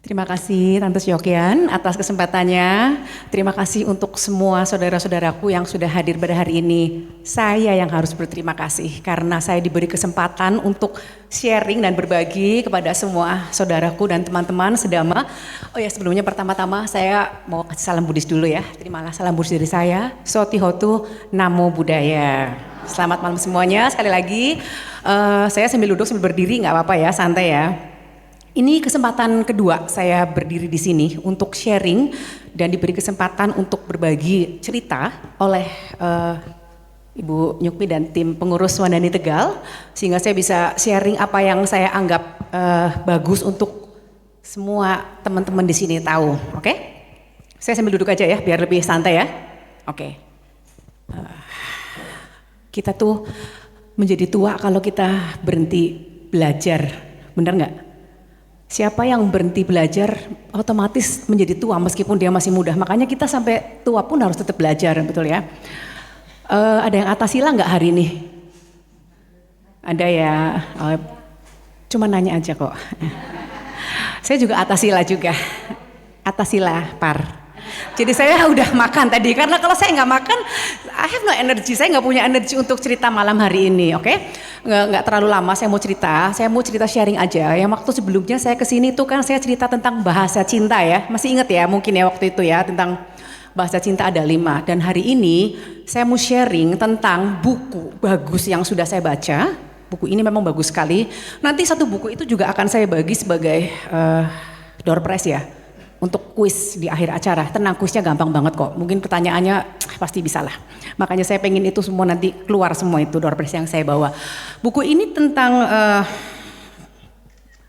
Terima kasih Tante Syokian atas kesempatannya. Terima kasih untuk semua saudara-saudaraku yang sudah hadir pada hari ini. Saya yang harus berterima kasih karena saya diberi kesempatan untuk sharing dan berbagi kepada semua saudaraku dan teman-teman sedama. Oh ya, sebelumnya pertama-tama saya mau kasih salam Buddhis dulu ya. Terimalah salam Buddhis dari saya. Sotihotu Namo Buddhaya. Selamat malam semuanya. Sekali lagi saya sambil duduk sambil berdiri nggak apa-apa ya, santai ya. Ini kesempatan kedua saya berdiri di sini untuk sharing dan diberi kesempatan untuk berbagi cerita oleh Ibu Nyukmi dan tim pengurus Wandani Tegal, sehingga saya bisa sharing apa yang saya anggap bagus untuk semua teman-teman di sini tahu. Oke? Saya sambil duduk aja ya biar lebih santai ya. Oke. Kita tuh menjadi tua kalau kita berhenti belajar, benar nggak? Siapa yang berhenti belajar otomatis menjadi tua meskipun dia masih muda. Makanya kita sampai tua pun harus tetap belajar, betul ya. Ada yang atasila nggak hari ini? Ada ya. Cuma nanya aja kok. Saya juga atasila juga. Atasila par. Jadi saya udah makan tadi, karena kalau saya nggak makan, I have no energy, saya nggak punya energi untuk cerita malam hari ini, oke? Nggak terlalu lama saya mau cerita sharing aja. Yang waktu sebelumnya saya kesini tuh kan saya cerita tentang bahasa cinta ya, masih inget ya mungkin ya waktu itu ya, tentang bahasa cinta ada 5. Dan hari ini saya mau sharing tentang buku bagus yang sudah saya baca. Buku ini memang bagus sekali, nanti satu buku itu juga akan saya bagi sebagai door prize ya. Untuk kuis di akhir acara. Tenang, kuisnya gampang banget kok. Mungkin pertanyaannya pasti bisa lah. Makanya saya pengen itu semua nanti keluar semua itu door prize yang saya bawa. Buku ini tentang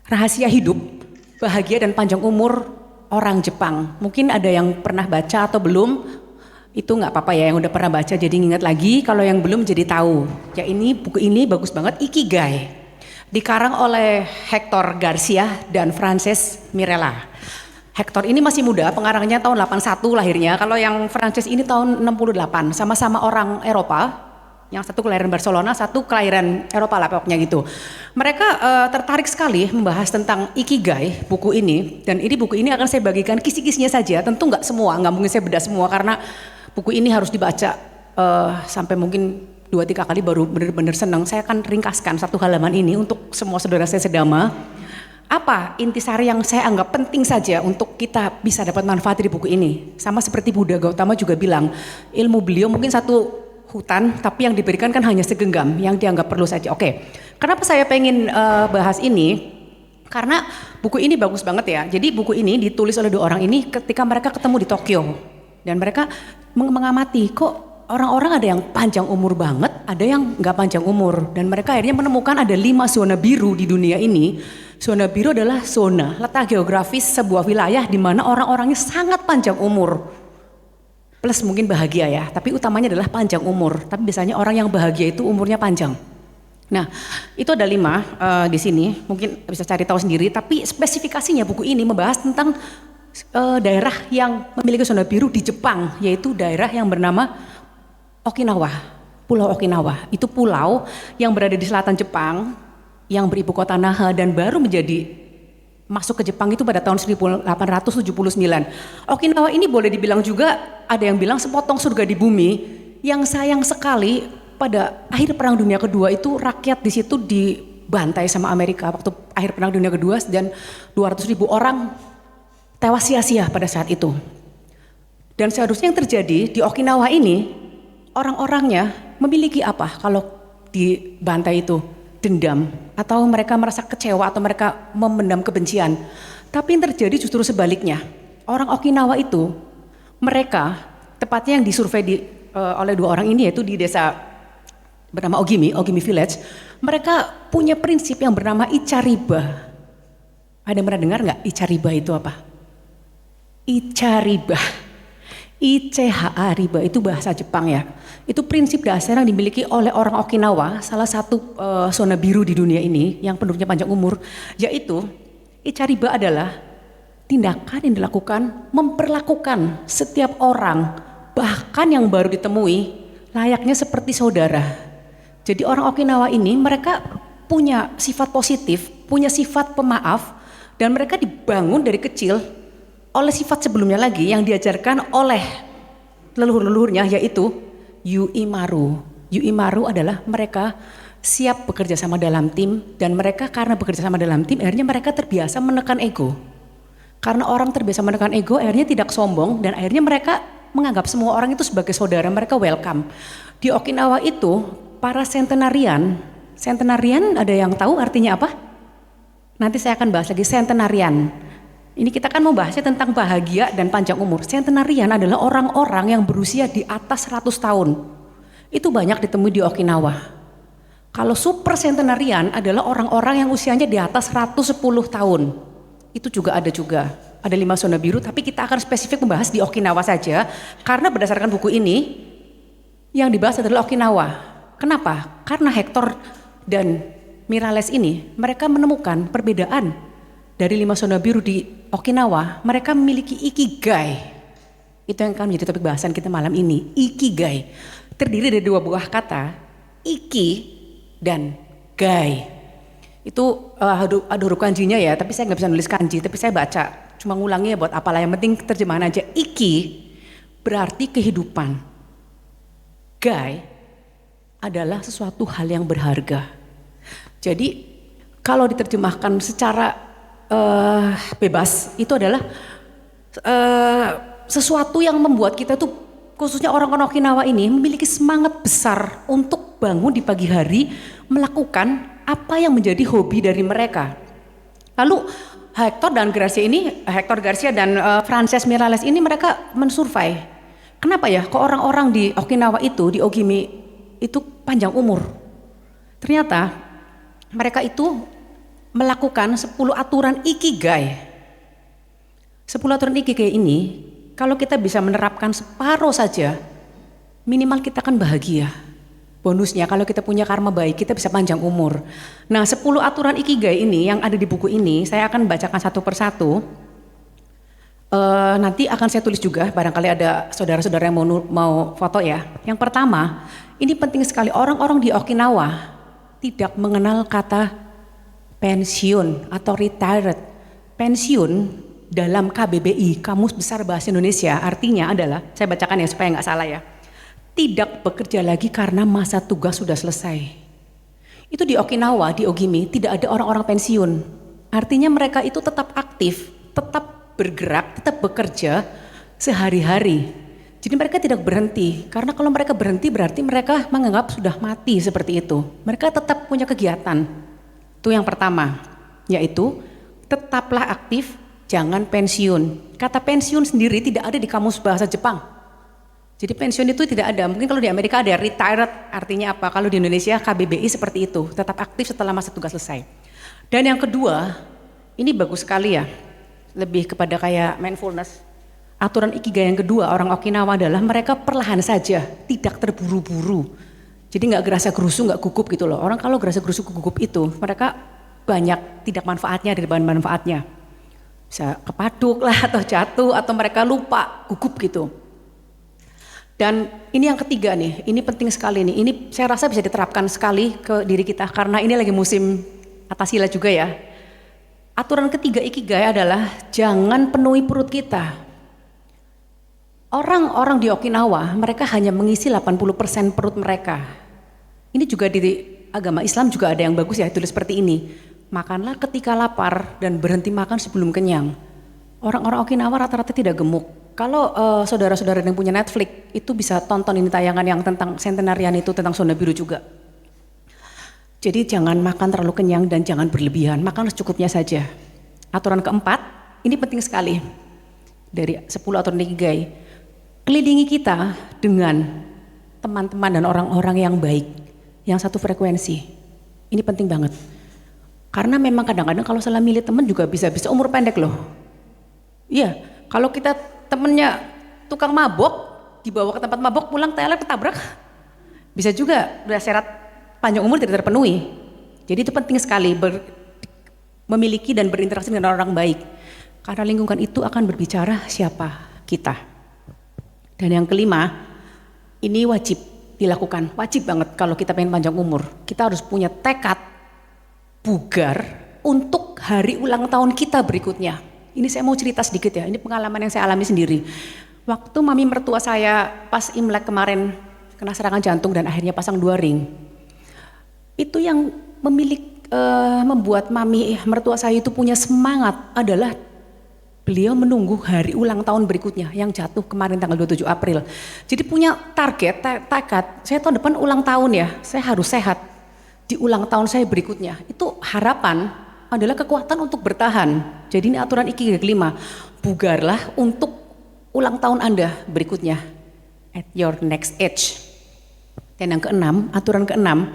rahasia hidup, bahagia dan panjang umur orang Jepang. Mungkin ada yang pernah baca atau belum. Itu nggak apa-apa ya, yang udah pernah baca jadi nginget lagi. Kalau yang belum jadi tahu. Ya ini buku ini bagus banget, Ikigai. Dikarang oleh Hector Garcia dan Frances Mirella. Hector ini masih muda, pengarangnya tahun 81 lahirnya. Kalau yang Frances ini tahun 68, sama-sama orang Eropa. Yang satu kelahiran Barcelona, satu kelahiran Eropa lah pokoknya gitu. Mereka tertarik sekali membahas tentang Ikigai, buku ini. Dan ini buku ini akan saya bagikan kisi-kisinya saja, tentu nggak semua, nggak mungkin saya bedah semua. Karena buku ini harus dibaca sampai mungkin 2-3 kali baru benar-benar senang. Saya akan ringkaskan satu halaman ini untuk semua saudara saya sedama. Apa intisari yang saya anggap penting saja untuk kita bisa dapat manfaat dari buku ini. Sama seperti Buddha Gautama juga bilang, ilmu beliau mungkin satu hutan, tapi yang diberikan kan hanya segenggam, yang dianggap perlu saja. Oke, kenapa saya pengen bahas ini? Karena buku ini bagus banget ya. Jadi buku ini ditulis oleh 2 orang ini ketika mereka ketemu di Tokyo. Dan mereka mengamati, kok orang-orang ada yang panjang umur banget, ada yang nggak panjang umur. Dan mereka akhirnya menemukan ada 5 zona biru di dunia ini. Zona biru adalah zona letak geografis sebuah wilayah di mana orang-orangnya sangat panjang umur. Plus mungkin bahagia ya, tapi utamanya adalah panjang umur. Tapi biasanya orang yang bahagia itu umurnya panjang. Nah, itu ada 5 di sini, mungkin bisa cari tahu sendiri. Tapi spesifikasinya buku ini membahas tentang daerah yang memiliki zona biru di Jepang, yaitu daerah yang bernama Okinawa, Pulau Okinawa. Itu pulau yang berada di selatan Jepang, yang beribu kota Naha dan baru masuk ke Jepang itu pada tahun 1879. Okinawa ini boleh dibilang juga ada yang bilang sepotong surga di bumi. Yang sayang sekali pada akhir Perang Dunia Kedua itu rakyat di situ dibantai sama Amerika waktu akhir Perang Dunia Kedua dan 200.000 orang tewas sia-sia pada saat itu. Dan seharusnya yang terjadi di Okinawa ini orang-orangnya memiliki apa kalau dibantai itu? Dendam, atau mereka merasa kecewa, atau mereka memendam kebencian. Tapi yang terjadi justru sebaliknya. Orang Okinawa itu, mereka tepatnya yang disurvei oleh 2 orang ini, yaitu di desa bernama Ogimi Village. Mereka punya prinsip yang bernama Ichariba. Ada yang pernah dengar nggak Ichariba itu apa? Ichariba, ICHA riba itu bahasa Jepang ya. Itu prinsip dasar yang dimiliki oleh orang Okinawa, salah satu zona biru di dunia ini yang penduduknya panjang umur, yaitu Ichariba adalah tindakan yang dilakukan memperlakukan setiap orang, bahkan yang baru ditemui, layaknya seperti saudara. Jadi orang Okinawa ini mereka punya sifat positif, punya sifat pemaaf, Dan mereka dibangun dari kecil oleh sifat sebelumnya lagi yang diajarkan oleh leluhur-leluhurnya, yaitu yu'imaru. Yu'imaru adalah mereka siap bekerja sama dalam tim, dan mereka karena bekerja sama dalam tim akhirnya mereka terbiasa menekan ego. Karena orang terbiasa menekan ego akhirnya tidak sombong, dan akhirnya mereka menganggap semua orang itu sebagai saudara, mereka welcome. Di Okinawa itu para centenarian ada yang tahu artinya apa? Nanti saya akan bahas lagi centenarian. Ini kita kan mau bahasnya tentang bahagia dan panjang umur. Centenarian adalah orang-orang yang berusia di atas 100 tahun. Itu banyak ditemui di Okinawa. Kalau super centenarian adalah orang-orang yang usianya di atas 110 tahun. Itu juga ada juga. Ada 5 zona biru, tapi kita akan spesifik membahas di Okinawa saja. Karena berdasarkan buku ini, yang dibahas adalah Okinawa. Kenapa? Karena Hector dan Miralles ini, mereka menemukan perbedaan dari 5 zona biru di Okinawa. Mereka memiliki ikigai. Itu yang akan menjadi topik bahasan kita malam ini. Ikigai terdiri dari 2 buah kata, iki dan gai. Itu ada huruf kanjinya ya, tapi saya nggak bisa nulis kanji, tapi saya baca. Cuma ngulangi ya buat apalah, yang penting terjemahan aja. Iki berarti kehidupan. Gai adalah sesuatu hal yang berharga. Jadi kalau diterjemahkan secara bebas itu adalah sesuatu yang membuat kita tuh, khususnya orang-orang Okinawa ini, memiliki semangat besar untuk bangun di pagi hari melakukan apa yang menjadi hobi dari mereka. Lalu Hector Garcia dan Frances Miralles ini mereka mensurvei. Kenapa ya kok orang-orang di Okinawa itu, di Ogimi itu panjang umur? Ternyata mereka itu melakukan 10 aturan ikigai. 10 aturan ikigai ini, kalau kita bisa menerapkan separuh saja, minimal kita akan bahagia. Bonusnya kalau kita punya karma baik, kita bisa panjang umur. Nah, 10 aturan ikigai ini yang ada di buku ini, saya akan bacakan satu persatu. Nanti akan saya tulis juga, barangkali ada saudara-saudara yang mau foto ya. Yang pertama, ini penting sekali, orang-orang di Okinawa tidak mengenal kata pensiun atau retired. Pensiun dalam KBBI, Kamus Besar Bahasa Indonesia, artinya adalah, saya bacakan ya supaya nggak salah ya, tidak bekerja lagi karena masa tugas sudah selesai. Itu di Okinawa, di Ogimi, tidak ada orang-orang pensiun. Artinya mereka itu tetap aktif, tetap bergerak, tetap bekerja sehari-hari. Jadi mereka tidak berhenti, karena kalau mereka berhenti berarti mereka menganggap sudah mati seperti itu. Mereka tetap punya kegiatan. Itu yang pertama, yaitu tetaplah aktif, jangan pensiun. Kata pensiun sendiri tidak ada di kamus bahasa Jepang. Jadi pensiun itu tidak ada. Mungkin kalau di Amerika ada retired, artinya apa? Kalau di Indonesia KBBI seperti itu, tetap aktif setelah masa tugas selesai. Dan yang kedua, ini bagus sekali ya, lebih kepada kayak mindfulness. Aturan ikigai yang kedua orang Okinawa adalah mereka perlahan saja, tidak terburu-buru. Jadi nggak gerasa gerusu, nggak gugup gitu loh. Orang kalau gerasa gerusu gugup itu, mereka banyak tidak manfaatnya daripada manfaatnya. Bisa kepaduk lah atau jatuh atau mereka lupa gugup gitu. Dan ini yang ketiga nih, ini penting sekali nih. Ini saya rasa bisa diterapkan sekali ke diri kita karena ini lagi musim Atasila juga ya. Aturan ketiga ikigai adalah jangan penuhi perut kita. Orang-orang di Okinawa, mereka hanya mengisi 80% perut mereka. Ini juga di agama Islam juga ada yang bagus ya, tulis seperti ini. Makanlah ketika lapar dan berhenti makan sebelum kenyang. Orang-orang Okinawa rata-rata tidak gemuk. Kalau saudara-saudara yang punya Netflix, itu bisa tonton ini tayangan yang tentang centenarian itu, tentang zona biru juga. Jadi jangan makan terlalu kenyang dan jangan berlebihan, makan secukupnya saja. Aturan keempat, ini penting sekali. Dari 10 aturan ikigai. Kelilingi kita dengan teman-teman dan orang-orang yang baik, yang satu frekuensi. Ini penting banget. Karena memang kadang-kadang kalau salah milih teman juga bisa umur pendek loh. Iya, kalau kita temennya tukang mabok, dibawa ke tempat mabok, pulang teler ketabrak, bisa juga bersyarat panjang umur tidak terpenuhi. Jadi itu penting sekali memiliki dan berinteraksi dengan orang baik. Karena lingkungan itu akan berbicara siapa kita. Dan yang kelima, ini wajib dilakukan, wajib banget kalau kita pengen panjang umur. Kita harus punya tekad bugar untuk hari ulang tahun kita berikutnya. Ini saya mau cerita sedikit ya, ini pengalaman yang saya alami sendiri. Waktu mami mertua saya pas Imlek kemarin kena serangan jantung dan akhirnya pasang 2 ring. Itu yang membuat mami mertua saya itu punya semangat adalah beliau menunggu hari ulang tahun berikutnya yang jatuh kemarin tanggal 27 April. Jadi punya target, tekad, saya tahun depan ulang tahun ya, saya harus sehat di ulang tahun saya berikutnya. Itu harapan adalah kekuatan untuk bertahan. Jadi ini aturan Ikigai kelima, bugarlah untuk ulang tahun Anda berikutnya at your next age. Dan yang keenam, aturan keenam,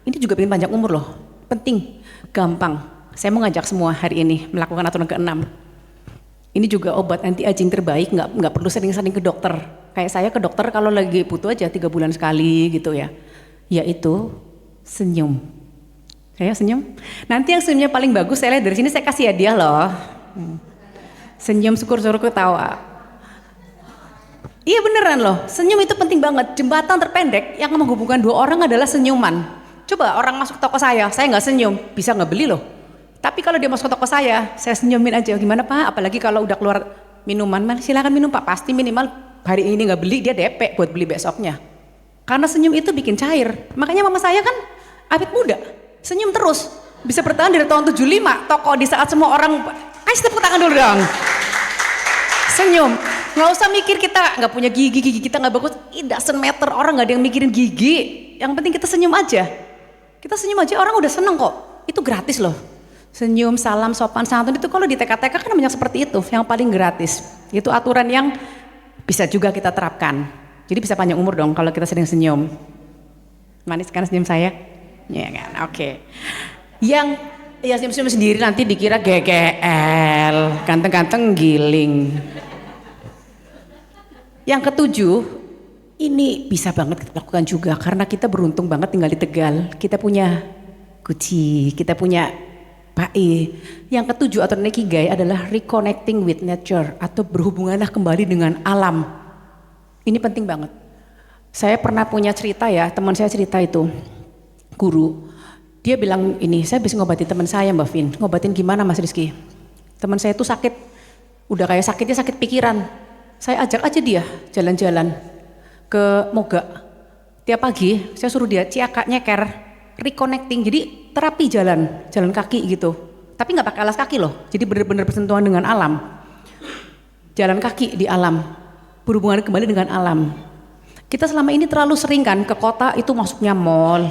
ini juga bikin panjang umur loh, penting, gampang. Saya mau ngajak semua hari ini melakukan aturan keenam. Ini juga obat anti aging terbaik, nggak perlu sering-sering ke dokter. Kayak saya ke dokter kalau lagi butuh aja 3 bulan sekali gitu ya. Yaitu senyum. Saya senyum. Nanti yang senyumnya paling bagus saya lihat dari sini, saya kasih hadiah loh. Senyum syukur-syukur ketawa. Iya beneran loh, senyum itu penting banget. Jembatan terpendek yang menghubungkan 2 orang adalah senyuman. Coba orang masuk toko saya nggak senyum, bisa nggak beli loh. Tapi kalau dia masuk ke toko saya senyumin aja. Gimana Pak? Apalagi kalau udah keluar minuman, silakan minum Pak. Pasti minimal hari ini nggak beli, dia DP buat beli besoknya. Karena senyum itu bikin cair. Makanya mama saya kan awet muda, senyum terus. Bisa bertahan dari tahun 75, toko di saat semua orang, kasih tepuk tangan dulu dong. Senyum, nggak usah mikir kita nggak punya gigi kita nggak bagus. It doesn't matter, orang nggak ada yang mikirin gigi. Yang penting kita senyum aja. Kita senyum aja orang udah seneng kok. Itu gratis loh. Senyum, salam, sopan santun itu kalau di TK-TK kan banyak seperti itu, yang paling gratis. Itu aturan yang bisa juga kita terapkan. Jadi bisa panjang umur dong kalau kita sering senyum. Manis kan senyum saya? Ya kan, oke. Yang ya senyum-senyum sendiri nanti dikira GGL, ganteng-ganteng giling. Yang ketujuh, ini bisa banget kita lakukan juga karena kita beruntung banget tinggal di Tegal. Kita punya Gucci, kita punya PAE. Yang ketujuh atau Ikigai adalah reconnecting with nature atau berhubunganlah kembali dengan alam. Ini penting banget. Saya pernah punya cerita ya, teman saya cerita itu, guru. Dia bilang ini, saya bisa ngobatin teman saya Mbak Vin. Ngobatin gimana Mas Rizky? Teman saya itu sakit, udah kayak sakitnya sakit pikiran. Saya ajak aja dia jalan-jalan ke Moga. Tiap pagi saya suruh dia ciaka nyeker, reconnecting, jadi terapi jalan kaki gitu. Tapi nggak pakai alas kaki loh, jadi benar-benar bersentuhan dengan alam. Jalan kaki di alam, berhubungan kembali dengan alam. Kita selama ini terlalu sering kan ke kota itu masuknya mall,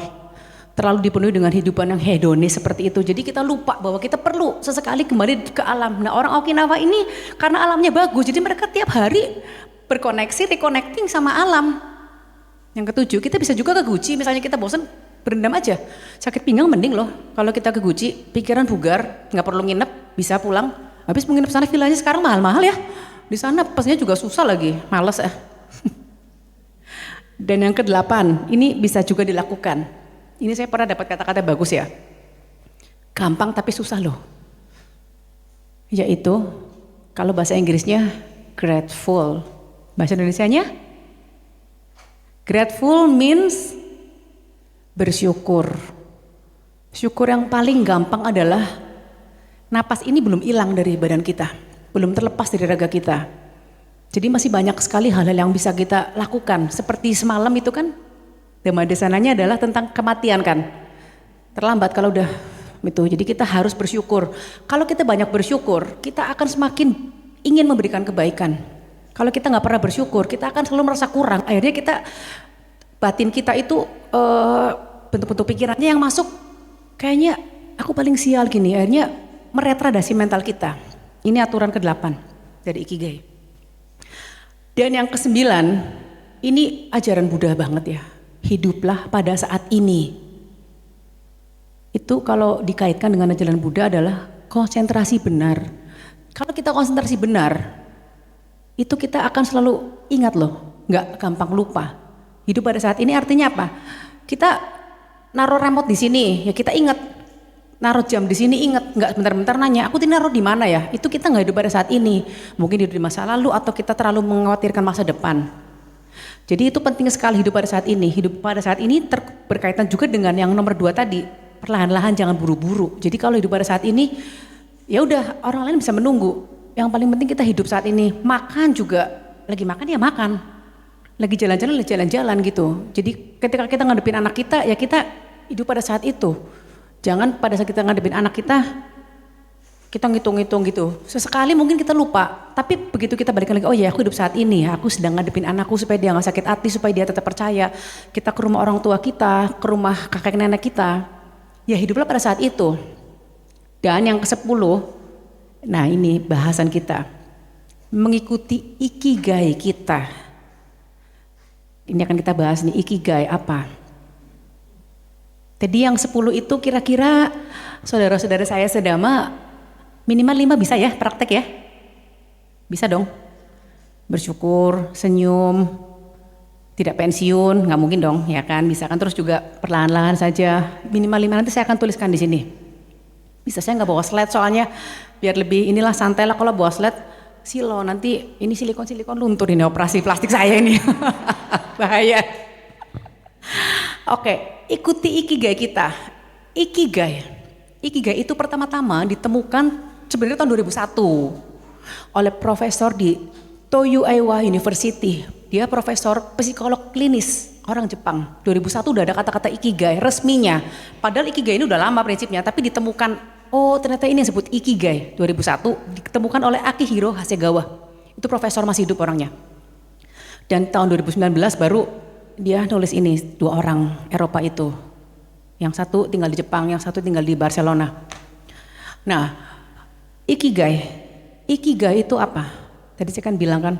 terlalu dipenuhi dengan hidupan yang hedonis seperti itu. Jadi kita lupa bahwa kita perlu sesekali kembali ke alam. Nah orang Okinawa ini karena alamnya bagus, jadi mereka tiap hari berkoneksi, reconnecting sama alam. Yang ketujuh, kita bisa juga ke Gucci, misalnya kita bosan berendam aja, sakit pinggang mending loh kalau kita ke Gucci, pikiran bugar, nggak perlu nginep, bisa pulang. Habis menginep sana villanya sekarang mahal-mahal ya, di sana pasnya juga susah lagi, males ya. Dan yang ke-8, ini bisa juga dilakukan. Ini saya pernah dapat kata-kata bagus ya, gampang tapi susah loh. Yaitu kalau bahasa Inggrisnya grateful, bahasa Indonesianya grateful means bersyukur. Syukur yang paling gampang adalah napas ini belum hilang dari badan kita, belum terlepas dari raga kita. Jadi masih banyak sekali hal-hal yang bisa kita lakukan. Seperti semalam itu kan, tema desananya adalah tentang kematian kan. Terlambat kalau udah itu. Jadi kita harus bersyukur. Kalau kita banyak bersyukur, kita akan semakin ingin memberikan kebaikan. Kalau kita nggak pernah bersyukur, kita akan selalu merasa kurang. Akhirnya kita batin kita itu bentuk-bentuk pikirannya yang masuk kayaknya aku paling sial gini, akhirnya meretradasi mental kita. Ini aturan ke-8 dari Ikigai. Dan yang ke-9, ini ajaran Buddha banget ya, hiduplah pada saat ini. Itu kalau dikaitkan dengan ajaran Buddha adalah konsentrasi benar. Kalau kita konsentrasi benar, itu kita akan selalu ingat loh, nggak gampang lupa. Hidup pada saat ini artinya apa? Kita naruh remote di sini, ya kita ingat. Naruh jam di sini ingat, nggak bentar-bentar nanya, aku tadi naruh di mana ya? Itu kita nggak hidup pada saat ini. Mungkin hidup di masa lalu atau kita terlalu mengkhawatirkan masa depan. Jadi itu penting sekali hidup pada saat ini. Hidup pada saat ini berkaitan juga dengan yang nomor 2 tadi, perlahan-lahan, jangan buru-buru. Jadi kalau hidup pada saat ini, ya udah orang lain bisa menunggu. Yang paling penting kita hidup saat ini. Makan juga, lagi makan ya makan. Lagi jalan-jalan ya jalan-jalan gitu. Jadi ketika kita ngadepin anak kita, ya kita hidup pada saat itu. Jangan pada saat kita ngadepin anak kita ngitung-ngitung gitu. Sesekali mungkin kita lupa, tapi begitu kita balik lagi, oh ya aku hidup saat ini, aku sedang ngadepin anakku supaya dia gak sakit hati, supaya dia tetap percaya. Kita ke rumah orang tua kita, ke rumah kakek nenek kita, ya hiduplah pada saat itu. Dan yang ke-10, nah ini bahasan kita, mengikuti ikigai kita. Ini akan kita bahas nih, ikigai apa? Tadi yang 10 itu kira-kira saudara-saudara saya sedama minimal 5 bisa ya praktek ya? Bisa dong? Bersyukur, senyum, tidak pensiun, nggak mungkin dong ya kan? Bisa kan, terus juga perlahan-lahan saja, minimal 5, nanti saya akan tuliskan di sini. Bisa, saya nggak bawa slide soalnya biar lebih inilah santai lah. Kalau bawa slide silo nanti ini silikon luntur ini operasi plastik saya ini. Bahaya. Oke, ikuti ikigai kita. Ikigai itu pertama-tama ditemukan sebenarnya tahun 2001 oleh profesor di Toyo Iowa University. Dia profesor psikolog klinis orang Jepang. 2001 udah ada kata-kata ikigai resminya. Padahal ikigai ini udah lama prinsipnya, tapi ditemukan, oh ternyata ini yang disebut ikigai. 2001 ditemukan oleh Akihiro Hasegawa. Itu profesor masih hidup orangnya. Dan tahun 2019 baru dia nulis ini, 2 orang Eropa itu. Yang satu tinggal di Jepang, yang satu tinggal di Barcelona. Nah, Ikigai itu apa? Tadi saya kan bilang kan,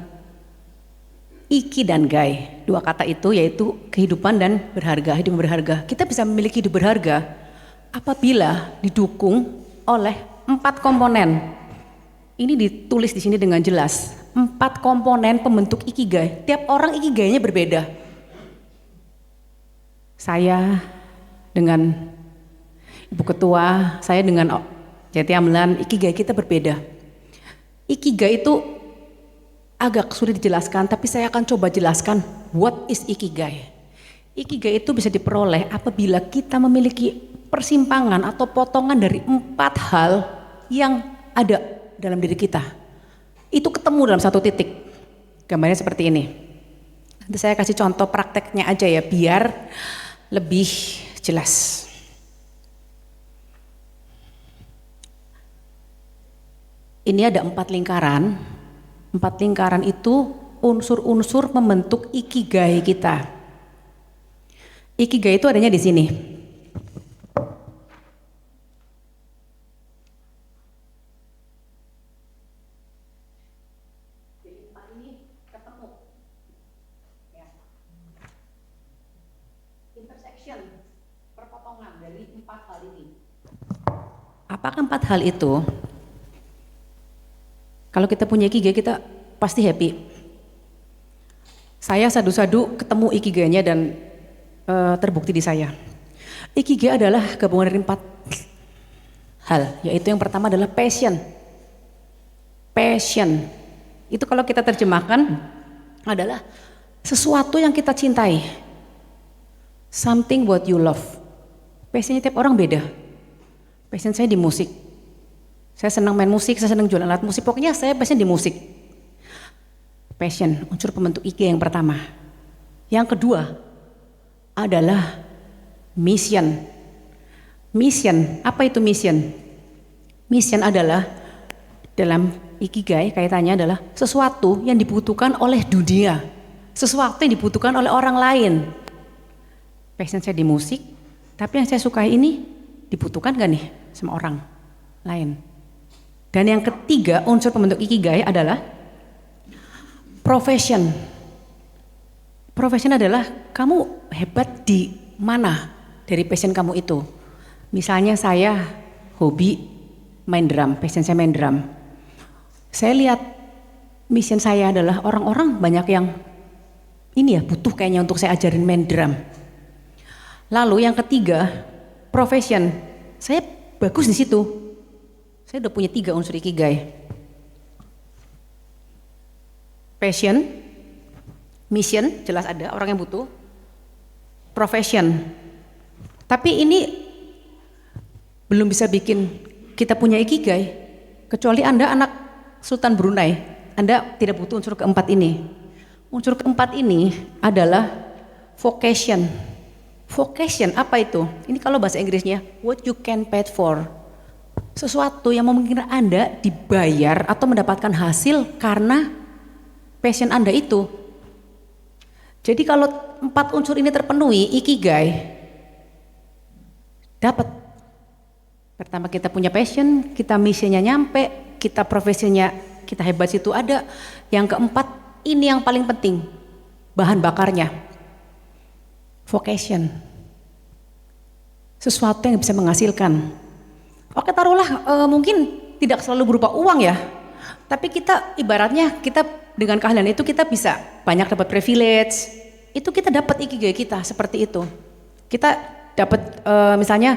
iki dan gai, 2 kata itu yaitu kehidupan dan berharga, hidup berharga. Kita bisa memiliki hidup berharga apabila didukung oleh 4 komponen. Ini ditulis di sini dengan jelas, 4 komponen pembentuk ikigai. Tiap orang ikigainya berbeda. Saya dengan Ibu Ketua, saya dengan Jati Amlan, ikigai kita berbeda. Ikigai itu agak sulit dijelaskan, tapi saya akan coba jelaskan what is ikigai. Ikigai itu bisa diperoleh apabila kita memiliki persimpangan atau potongan dari 4 hal yang ada dalam diri kita. Itu ketemu dalam satu titik. Gambarnya seperti ini. Nanti saya kasih contoh prakteknya aja ya, biar lebih jelas. Ini ada 4 lingkaran. 4 lingkaran itu unsur-unsur membentuk ikigai kita. Ikigai itu adanya di sini. Jadi 4 ini ketemu. Ya. Intersection, perpotongan dari 4 hal ini. Apakah 4 hal itu? Kalau kita punya ikigai, kita pasti happy. Saya sadu-sadu ketemu ikigainya dan terbukti di saya. Ikigai adalah gabungan dari 4 hal, yaitu yang pertama adalah passion. Passion, itu kalau kita terjemahkan adalah sesuatu yang kita cintai. Something what you love. Passionnya tiap orang beda. Passion saya di musik. Saya senang main musik, saya senang jualan alat musik, pokoknya saya passion di musik. Passion, unsur pembentuk ikigai yang pertama. Yang kedua adalah mission. Mission, apa itu mission? Mission adalah dalam ikigai kaitannya adalah sesuatu yang dibutuhkan oleh dunia, sesuatu yang dibutuhkan oleh orang lain. Passion saya di musik, tapi yang saya sukai ini dibutuhkan gak nih sama orang lain? Dan yang ketiga unsur pembentuk ikigai adalah profession. Profession adalah kamu hebat di mana dari passion kamu itu. Misalnya saya hobi main drum, passion saya main drum. Saya lihat mission saya adalah orang-orang banyak yang ini ya butuh kayaknya untuk saya ajarin main drum. Lalu yang ketiga profession, saya bagus di situ. Saya udah punya 3 unsur ikigai. Passion, mission, jelas ada orang yang butuh. Profession. Tapi ini belum bisa bikin kita punya ikigai, kecuali Anda anak Sultan Brunei, Anda tidak butuh unsur keempat ini. Unsur keempat ini adalah vocation. Vocation apa itu? Ini kalau bahasa Inggrisnya, what you can paid for. Sesuatu yang memungkinkan Anda dibayar atau mendapatkan hasil karena passion Anda itu. Jadi kalau 4 unsur ini terpenuhi, ikigai dapat. Pertama kita punya passion, kita misinya nyampe, kita profesinya kita hebat situ ada. Yang keempat, ini yang paling penting, bahan bakarnya, vocation, sesuatu yang bisa menghasilkan. Oke, taruhlah mungkin tidak selalu berupa uang ya, tapi kita ibaratnya kita dengan keahlian itu kita bisa banyak dapat privilege, itu kita dapat ikigai kita seperti itu. Kita dapat misalnya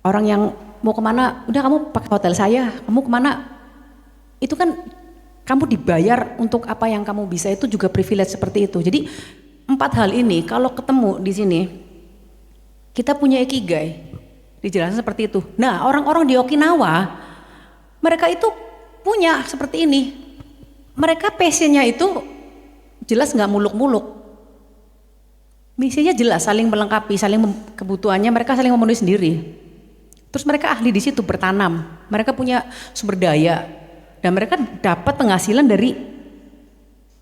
orang yang mau kemana, udah kamu pakai hotel saya, kamu kemana, itu kan kamu dibayar untuk apa yang kamu bisa, itu juga privilege seperti itu. Jadi 4 hal ini kalau ketemu di sini, kita punya ikigai, dijelaskan seperti itu. Nah, orang-orang di Okinawa, mereka itu punya seperti ini. Mereka passionnya itu jelas nggak muluk-muluk. Misinya jelas, saling melengkapi, kebutuhannya mereka saling memenuhi sendiri. Terus mereka ahli di situ bertanam, mereka punya sumber daya, dan mereka dapat penghasilan dari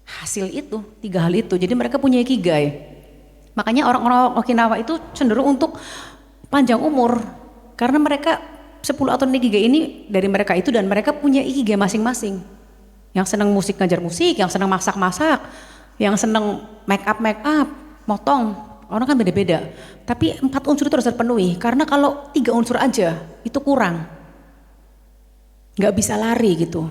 hasil itu, 3 hal itu. Jadi mereka punya ikigai. Makanya orang-orang Okinawa itu cenderung untuk panjang umur, karena mereka 10 atau ikigai ini dari mereka itu, dan mereka punya ikigai masing-masing. Yang senang musik ngajar musik, yang senang masak-masak, yang senang make up, motong, orang kan beda-beda. Tapi 4 unsur itu harus terpenuhi, karena kalau 3 unsur aja itu kurang. Nggak bisa lari gitu,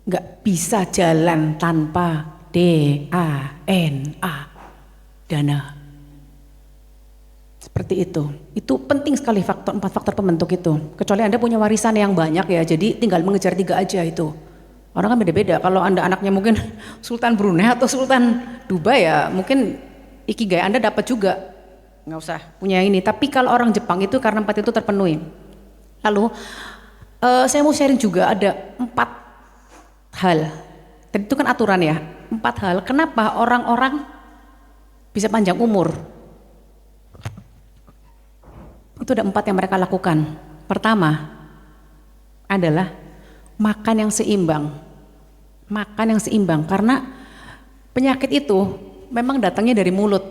nggak bisa jalan tanpa D-A-N-A, dana. Seperti itu penting sekali 4 faktor pembentuk itu. Kecuali Anda punya warisan yang banyak ya, jadi tinggal mengejar 3 aja itu. Orang kan beda-beda, kalau Anda anaknya mungkin Sultan Brunei atau Sultan Dubai ya mungkin ikigai Anda dapat juga, nggak usah punya ini. Tapi kalau orang Jepang itu karena 4 itu terpenuhi. Lalu saya mau sharing juga ada 4 hal. Tadi itu kan aturan ya, 4 hal. Kenapa orang-orang bisa panjang umur? Itu ada 4 yang mereka lakukan. Pertama adalah makan yang seimbang. Makan yang seimbang, karena penyakit itu memang datangnya dari mulut.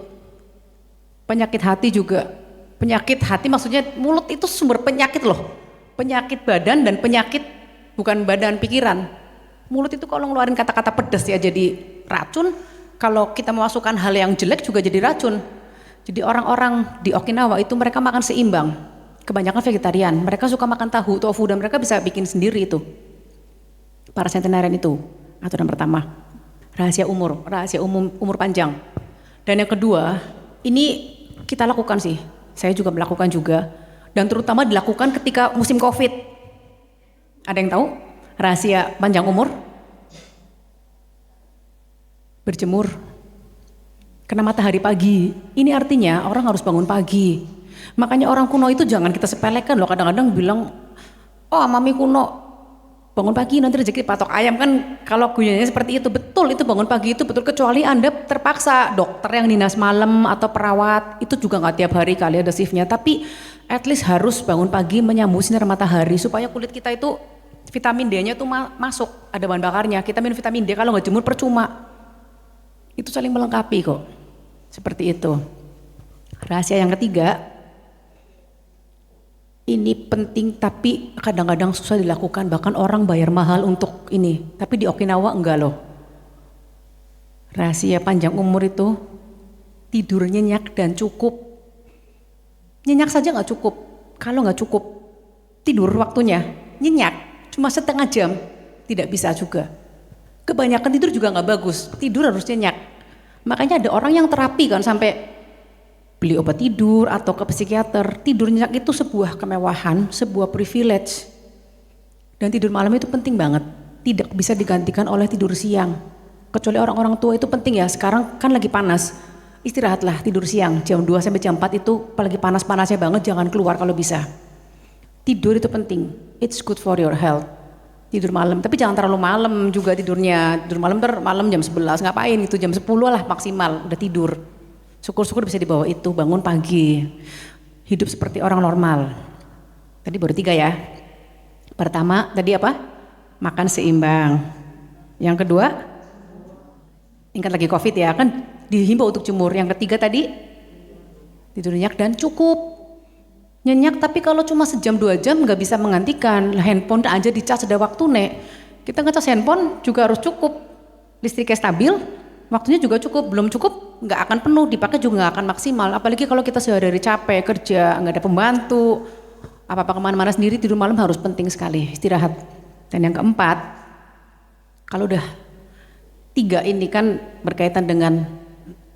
Penyakit hati juga. Penyakit hati maksudnya mulut itu sumber penyakit loh. Penyakit badan dan penyakit bukan badan, pikiran. Mulut itu kalau ngeluarin kata-kata pedas ya jadi racun. Kalau kita memasukkan hal yang jelek juga jadi racun. Jadi orang-orang di Okinawa itu mereka makan seimbang. Kebanyakan vegetarian. Mereka suka makan tahu, tofu, dan mereka bisa bikin sendiri itu. Para centenarian itu. Aturan pertama. Rahasia umur panjang. Dan yang kedua, ini kita lakukan sih. Saya juga melakukan juga. Dan terutama dilakukan ketika musim Covid. Ada yang tahu rahasia panjang umur? Berjemur. Kena matahari pagi. Ini artinya orang harus bangun pagi. Makanya orang kuno itu jangan kita sepelekan loh. Kadang-kadang bilang, oh mami kuno bangun pagi nanti rezeki patok ayam, kan kalau guyonnya seperti itu. Betul, itu bangun pagi itu betul, kecuali Anda terpaksa dokter yang dinas malam atau perawat, itu juga nggak tiap hari kali ada shiftnya, tapi at least harus bangun pagi menyambut sinar matahari supaya kulit kita itu vitamin D-nya tuh masuk, ada bahan bakarnya. Kita minum vitamin D kalau nggak jemur percuma. Itu saling melengkapi kok. Seperti itu. Rahasia yang ketiga, ini penting tapi kadang-kadang susah dilakukan, bahkan orang bayar mahal untuk ini, tapi di Okinawa enggak loh. Rahasia panjang umur itu tidur nyenyak dan cukup. Nyenyak saja nggak cukup. Kalau nggak cukup tidur waktunya nyenyak cuma setengah jam tidak bisa juga. Kebanyakan tidur juga nggak bagus, tidur harus nyenyak. Makanya ada orang yang terapi kan sampai beli obat tidur atau ke psikiater. Tidur nyenyak itu sebuah kemewahan, sebuah privilege. Dan tidur malam itu penting banget. Tidak bisa digantikan oleh tidur siang. Kecuali orang-orang tua itu penting ya. Sekarang kan lagi panas. Istirahatlah, tidur siang jam 2 sampai jam 4 itu apalagi panas-panasnya banget, jangan keluar kalau bisa. Tidur itu penting. It's good for your health. Tidur malam, tapi jangan terlalu malam juga tidurnya. Tidur malam malam jam 11, ngapain itu jam 10 lah maksimal udah tidur. Syukur-syukur bisa di bawah itu, bangun pagi. Hidup seperti orang normal. Tadi baru 3 ya. Pertama tadi apa? Makan seimbang. Yang kedua, ingat lagi COVID ya, kan dihimbau untuk jemur. Yang ketiga tadi, tidur nyenyak dan cukup. Nyenyak tapi kalau cuma sejam 2 jam nggak bisa menggantikan. Handphone aja dicas ada waktu nek. Kita ngecas handphone juga harus cukup. Listriknya stabil, waktunya juga cukup. Belum cukup nggak akan penuh, dipakai juga nggak akan maksimal. Apalagi kalau kita sehari-hari capek kerja, nggak ada pembantu, apa-apa kemana-mana sendiri, tidur malam harus penting sekali, istirahat. Dan yang keempat, kalau udah 3 ini kan berkaitan dengan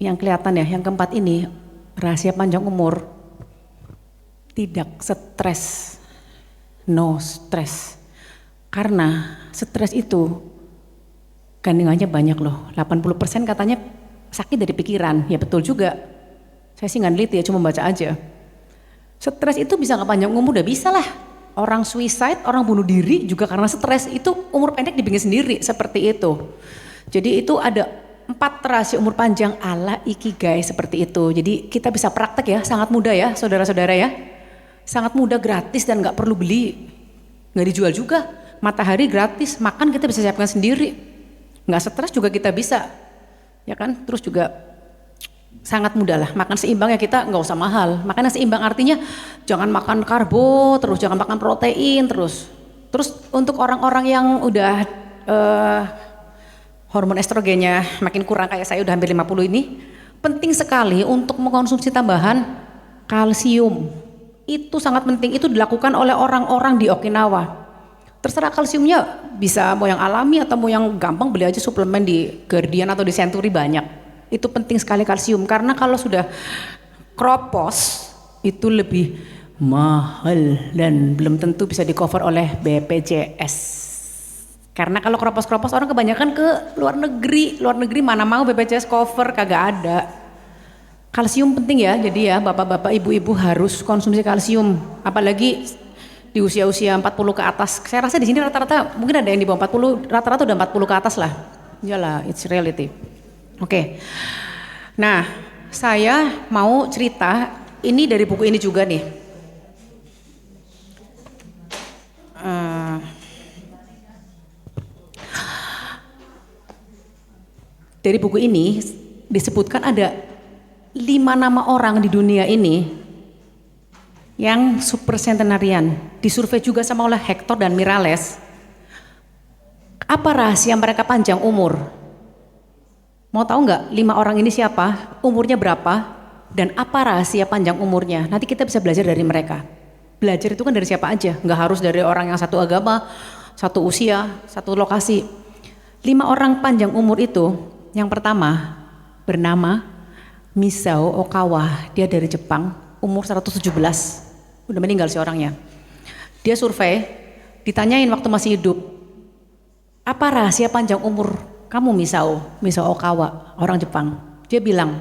yang kelihatan ya. Yang keempat ini rahasia panjang umur. Tidak stres, no stres. Karena stres itu kandungannya banyak loh. 80% katanya sakit dari pikiran. Ya betul juga. Saya sih nggak neliti ya, cuma baca aja. Stres itu bisa nggak panjang umur? Udah bisa lah. Orang suicide, orang bunuh diri juga karena stres. Itu umur pendek dibikin sendiri seperti itu. Jadi itu ada 4 rahasia umur panjang ala Ikigai seperti itu. Jadi kita bisa praktek ya, sangat mudah ya saudara-saudara ya. Sangat mudah, gratis dan nggak perlu beli, nggak dijual juga. Matahari gratis, makan kita bisa siapkan sendiri, nggak stres juga kita bisa, ya kan? Terus juga sangat mudah lah, makan seimbang ya, kita nggak usah mahal. Makan yang seimbang artinya jangan makan karbo, terus jangan makan protein, terus untuk orang-orang yang udah hormon estrogennya makin kurang kayak saya udah hampir 50 ini, penting sekali untuk mengkonsumsi tambahan kalsium. Itu sangat penting, itu dilakukan oleh orang-orang di Okinawa. Terserah kalsiumnya bisa mau yang alami atau mau yang gampang, beli aja suplemen di Guardian atau di Century banyak. Itu penting sekali kalsium, karena kalau sudah kropos itu lebih mahal dan belum tentu bisa di cover oleh BPJS. Karena kalau kropos-kropos orang kebanyakan ke luar negeri mana mau BPJS cover, kagak ada. Kalsium penting ya, jadi ya bapak-bapak, ibu-ibu harus konsumsi kalsium, apalagi di usia-usia 40 ke atas. Saya rasa di sini rata-rata mungkin ada yang di bawah 40, rata-rata udah 40 ke atas lah. Iyalah, it's reality. Oke. Nah, saya mau cerita ini dari buku ini juga nih. Dari buku ini disebutkan ada 5 nama orang di dunia ini yang super centenarian. Disurvei juga sama oleh Hector dan Miralles. Apa rahasia mereka panjang umur? Mau tahu nggak 5 orang ini siapa? Umurnya berapa? Dan apa rahasia panjang umurnya? Nanti kita bisa belajar dari mereka. Belajar itu kan dari siapa aja, nggak harus dari orang yang satu agama, satu usia, satu lokasi. 5 orang panjang umur itu, yang pertama bernama Misao Okawa, dia dari Jepang, umur 117, udah meninggal sih orangnya. Dia survei, ditanyain waktu masih hidup, apa rahasia panjang umur kamu Misao Okawa, orang Jepang. Dia bilang,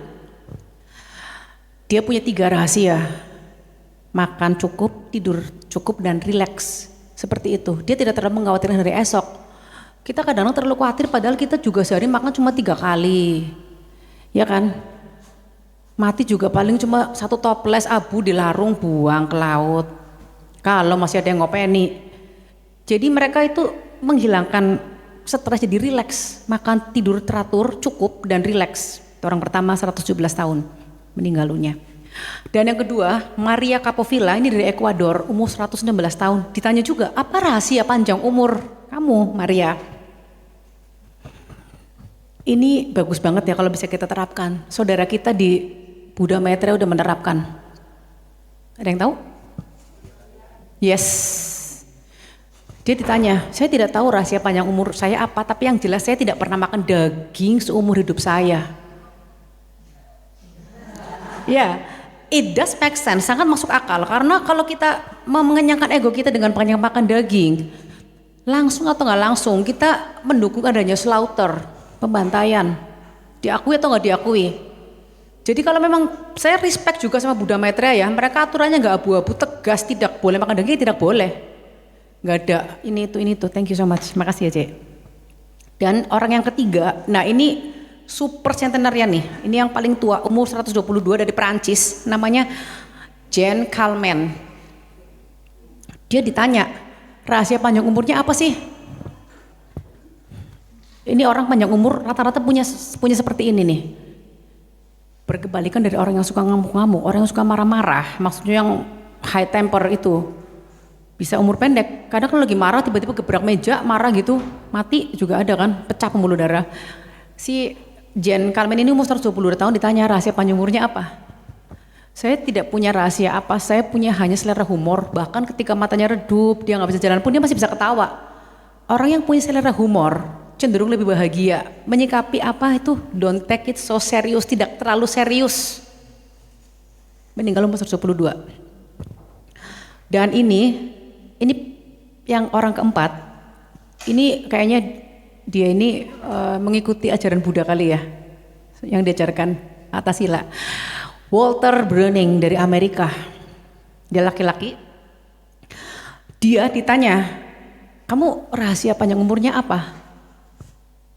dia punya 3 rahasia, makan cukup, tidur cukup, dan rileks. Seperti itu, dia tidak terlalu mengkhawatirkan dari esok. Kita kadang-kadang terlalu khawatir padahal kita juga sehari makan cuma 3 kali, ya kan? Mati juga paling cuma 1 toples abu dilarung buang ke laut. Kalau masih ada yang ngopeni. Jadi mereka itu menghilangkan stres, jadi rileks, makan tidur teratur, cukup dan rileks. Orang pertama 117 tahun meninggalnya. Dan yang kedua, Maria Capovilla, ini dari Ekuador, umur 116 tahun. Ditanya juga, apa rahasia panjang umur kamu, Maria? Ini bagus banget ya kalau bisa kita terapkan. Saudara kita di Buddha Maitreya udah menerapkan. Ada yang tahu? Yes. Dia ditanya, saya tidak tahu rahasia panjang umur saya apa, tapi yang jelas saya tidak pernah makan daging seumur hidup saya. Ya, it does make sense, sangat masuk akal. Karena kalau kita mau mengenyangkan ego kita dengan banyak makan daging, langsung atau nggak langsung kita mendukung adanya slaughter, pembantaian. Diakui atau nggak diakui? Jadi kalau memang saya respect juga sama Buddha Maitreya ya, mereka aturannya nggak abu-abu, tegas, tidak boleh makan daging, tidak boleh. Nggak ada ini itu. Thank you so much. Makasih ya, Cek. Dan orang yang ketiga, nah ini super centenarian nih. Ini yang paling tua, umur 122 dari Perancis, namanya Jean Calment. Dia ditanya, rahasia panjang umurnya apa sih? Ini orang panjang umur rata-rata punya seperti ini nih. Berkebalikan dari orang yang suka ngamuk-ngamuk, orang yang suka marah-marah, maksudnya yang high temper itu bisa umur pendek. Kadang kalau lagi marah tiba-tiba gebrak meja, marah gitu, mati juga ada kan, pecah pembuluh darah. Si Jean Calment ini umur 122 tahun ditanya rahasia panjang umurnya apa? Saya tidak punya rahasia apa, saya punya hanya selera humor. Bahkan ketika matanya redup, dia nggak bisa jalan pun dia masih bisa ketawa. Orang yang punya selera humor cenderung lebih bahagia, menyikapi apa itu don't take it so serius, tidak terlalu serius. Meninggal umur 122. Dan ini yang orang keempat, ini kayaknya dia ini mengikuti ajaran Buddha kali ya, yang diajarkan atas sila. Walter Brueggemann dari Amerika, dia laki-laki. Dia ditanya, kamu rahasia panjang umurnya apa?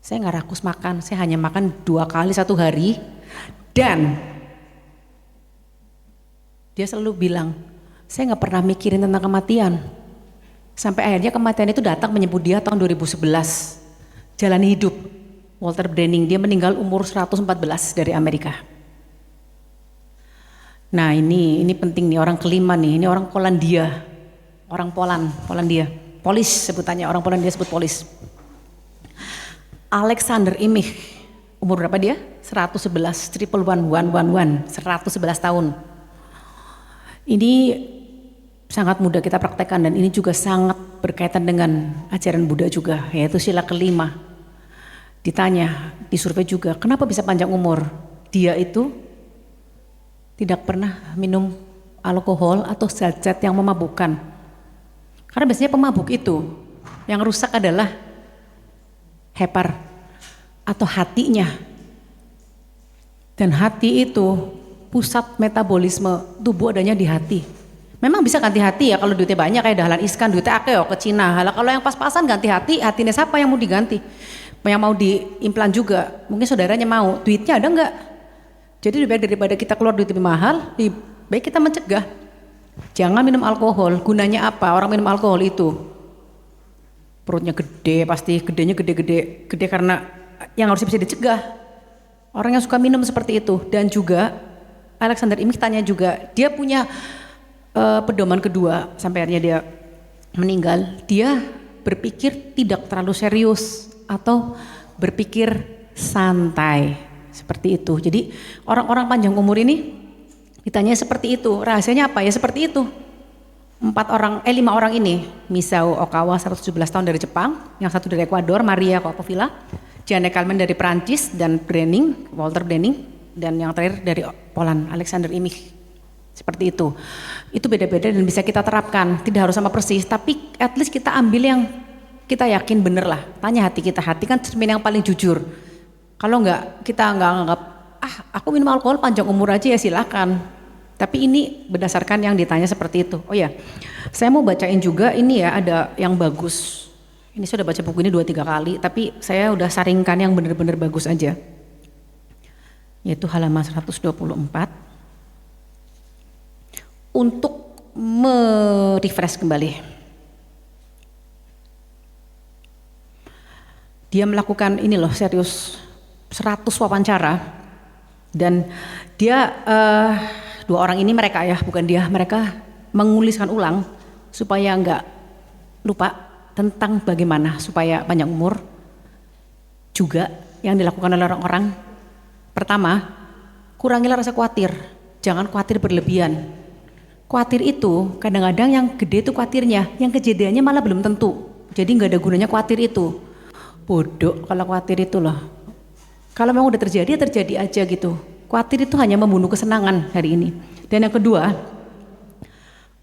Saya nggak rakus makan, saya hanya makan 2 kali 1 hari. Dan dia selalu bilang, saya nggak pernah mikirin tentang kematian. Sampai akhirnya kematian itu datang menyebut dia tahun 2011. Jalani hidup. Walter Brueggemann, dia meninggal umur 114 dari Amerika. Nah ini penting nih, orang kelima nih, ini orang Polandia. Orang Polandia. Polis sebutannya, orang Polandia sebut polis. Alexander Imich, umur berapa dia? 111, 111, 111 tahun. Ini sangat mudah kita praktekkan dan ini juga sangat berkaitan dengan ajaran Buddha juga, yaitu sila kelima. Ditanya, disurvei juga, kenapa bisa panjang umur? Dia itu tidak pernah minum alkohol atau zat-zat yang memabukkan. Karena biasanya pemabuk itu yang rusak adalah hepar atau hatinya. Dan hati itu pusat metabolisme tubuh adanya di hati. Memang bisa ganti hati ya kalau duitnya banyak kayak Dahlan Iskan, duitnya akeh ke Cina. Halah kalau yang pas-pasan ganti hati, hatinya siapa yang mau diganti? Yang mau diimplan juga, mungkin saudaranya mau, duitnya ada enggak? Jadi lebih baik daripada kita keluar duit lebih mahal, lebih baik kita mencegah. Jangan minum alkohol, gunanya apa? Orang minum alkohol itu perutnya gede, pasti gedenya gede karena yang harus bisa dicegah. Orang yang suka minum seperti itu. Dan juga Alexander Imich tanya juga, dia punya pedoman kedua sampai akhirnya dia meninggal. Dia berpikir tidak terlalu serius atau berpikir santai seperti itu. Jadi orang-orang panjang umur ini ditanya seperti itu, rahasianya apa ya? Seperti itu. 5 orang ini, Misao Okawa 117 tahun dari Jepang, yang satu dari Ekuador, Maria Coppola, Jean Calment dari Prancis, dan Walter Brueggemann, dan yang terakhir dari Poland, Alexander Imich. Seperti itu. Itu beda-beda dan bisa kita terapkan, tidak harus sama persis, tapi at least kita ambil yang kita yakin bener lah. Tanya hati kita, hati kan cermin yang paling jujur. Kalau kita nggak anggap, aku minum alkohol panjang umur aja ya silakan. Tapi ini berdasarkan yang ditanya seperti itu. Oh ya, saya mau bacain juga ini ya, ada yang bagus. Ini saya udah baca buku ini 2-3 kali, tapi saya udah saringkan yang benar-benar bagus aja. Yaitu halaman 124. Untuk merefresh kembali. Dia melakukan ini loh, serius 100 wawancara. Dan dia 2 orang ini mereka menguliskan ulang supaya nggak lupa tentang bagaimana supaya panjang umur. Juga yang dilakukan oleh orang-orang, pertama, kurangilah rasa khawatir, jangan khawatir berlebihan. Khawatir itu kadang-kadang yang gede itu khawatirnya, yang kejadiannya malah belum tentu, jadi nggak ada gunanya khawatir itu. Bodoh kalau khawatir itu loh. Kalau memang udah terjadi, ya terjadi aja gitu. Khawatir itu hanya membunuh kesenangan hari ini. Dan yang kedua,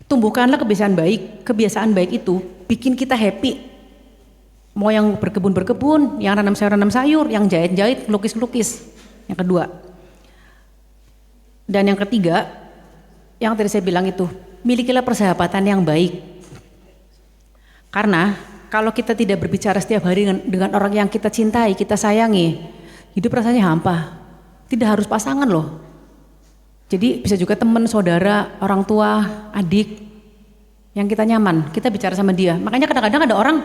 tumbuhkanlah kebiasaan baik. Kebiasaan baik itu bikin kita happy. Mau yang berkebun-berkebun, yang nanam sayur, yang jahit-jahit, melukis-melukis. Yang kedua, Dan yang ketiga, yang tadi saya bilang itu, milikilah persahabatan yang baik. Karena kalau kita tidak berbicara setiap hari dengan orang yang kita cintai, kita sayangi, hidup rasanya hampa. Tidak harus pasangan loh. Jadi bisa juga teman, saudara, orang tua, adik yang kita nyaman, kita bicara sama dia. Makanya kadang-kadang ada orang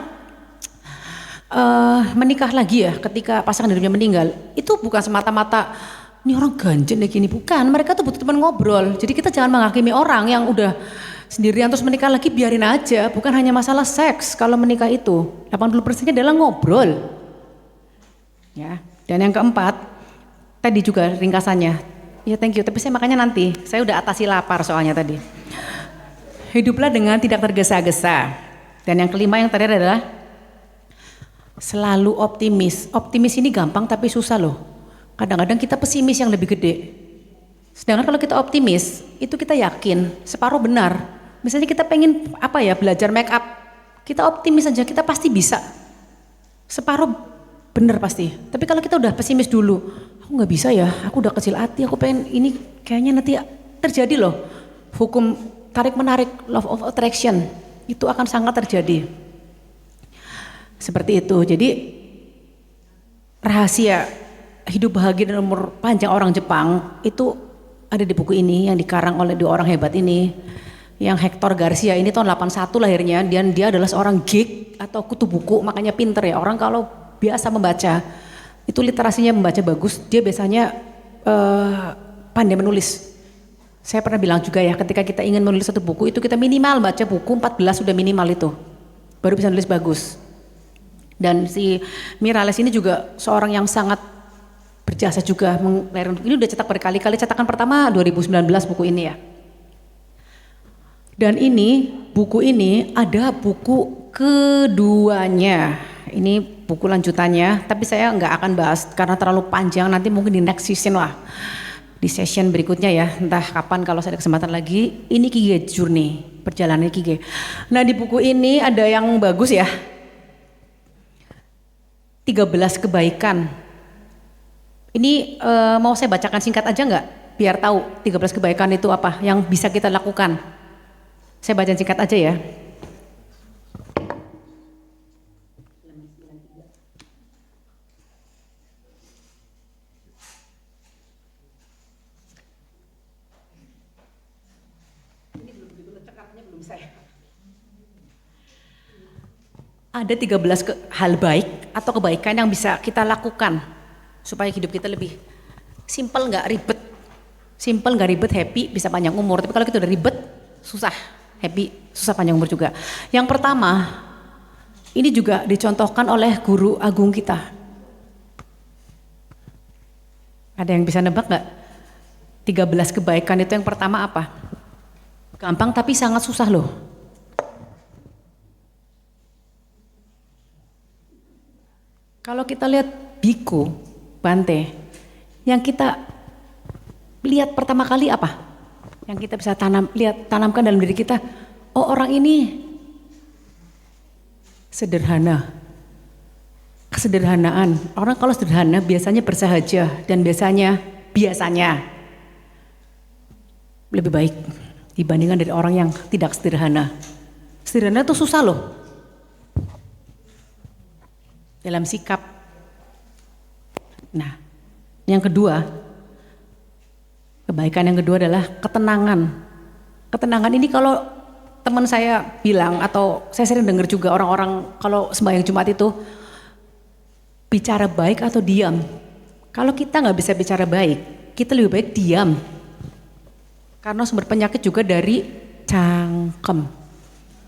menikah lagi ya ketika pasangan hidupnya meninggal. Itu bukan semata-mata ini orang ganjen kayak gini, bukan. Mereka tuh butuh teman ngobrol. Jadi kita jangan menghakimi orang yang udah sendirian terus menikah lagi, biarin aja. Bukan hanya masalah seks kalau menikah itu. 80%-nya adalah ngobrol. Ya. Dan yang keempat, tadi juga ringkasannya. Ya thank you, tapi saya makanya nanti. Saya udah atasi lapar soalnya tadi. Hiduplah dengan tidak tergesa-gesa. Dan yang kelima yang terakhir adalah selalu optimis. Optimis ini gampang tapi susah loh. Kadang-kadang kita pesimis yang lebih gede. Sedangkan kalau kita optimis, itu kita yakin separuh benar. Misalnya kita pengen belajar make up, kita optimis aja, kita pasti bisa. Separuh benar pasti. Tapi kalau kita udah pesimis dulu, aku nggak bisa ya, aku udah kecil hati, aku pengen ini kayaknya nanti terjadi loh. Hukum tarik menarik, law of attraction, itu akan sangat terjadi. Seperti itu. Jadi rahasia hidup bahagia dan umur panjang orang Jepang itu ada di buku ini yang dikarang oleh dua orang hebat ini. Yang Hector Garcia ini tahun 81 lahirnya, dan dia adalah seorang geek atau kutu buku, makanya pinter ya. Orang kalau biasa membaca, itu literasinya membaca bagus, dia biasanya pandai menulis. Saya pernah bilang juga ya, ketika kita ingin menulis satu buku itu kita minimal baca buku 14 sudah minimal itu, baru bisa nulis bagus. Dan si Miralles ini juga seorang yang sangat berjasa juga. Ini udah cetak berkali-kali, cetakan pertama 2019 buku ini ya. Dan ini buku ini ada buku keduanya. Ini buku lanjutannya, tapi saya nggak akan bahas karena terlalu panjang. Nanti mungkin di next season lah, di session berikutnya ya, entah kapan kalau saya ada kesempatan lagi. Ini Kige Journey, perjalanan Kige. Nah di buku ini ada yang bagus ya, 13 kebaikan. Ini mau saya bacakan singkat aja nggak? Biar tahu 13 kebaikan itu apa yang bisa kita lakukan. Saya baca singkat aja ya. Ini belum cekarnya belum saya. Ada 13 hal baik atau kebaikan yang bisa kita lakukan supaya hidup kita lebih simple, nggak ribet. Simple, nggak ribet, happy, bisa panjang umur. Tapi kalau kita udah ribet, susah happy, susah panjang umur juga. Yang pertama, ini juga dicontohkan oleh guru agung kita. Ada yang bisa nebak nggak? 13 kebaikan itu yang pertama apa? Gampang tapi sangat susah loh. Kalau kita lihat Biku, Bante, yang kita lihat pertama kali apa? Yang kita bisa tanamkan dalam diri kita, oh orang ini sederhana. Kesederhanaan. Orang kalau sederhana biasanya bersahaja dan biasanya lebih baik dibandingkan dari orang yang tidak sederhana. Sederhana itu susah loh. Dalam sikap. Nah, yang kedua, kebaikan yang kedua adalah ketenangan. Ketenangan ini kalau teman saya bilang, atau saya sering dengar juga orang-orang kalau sembahyang Jumat itu bicara baik atau diam. Kalau kita nggak bisa bicara baik, kita lebih baik diam. Karena sumber penyakit juga dari cangkem.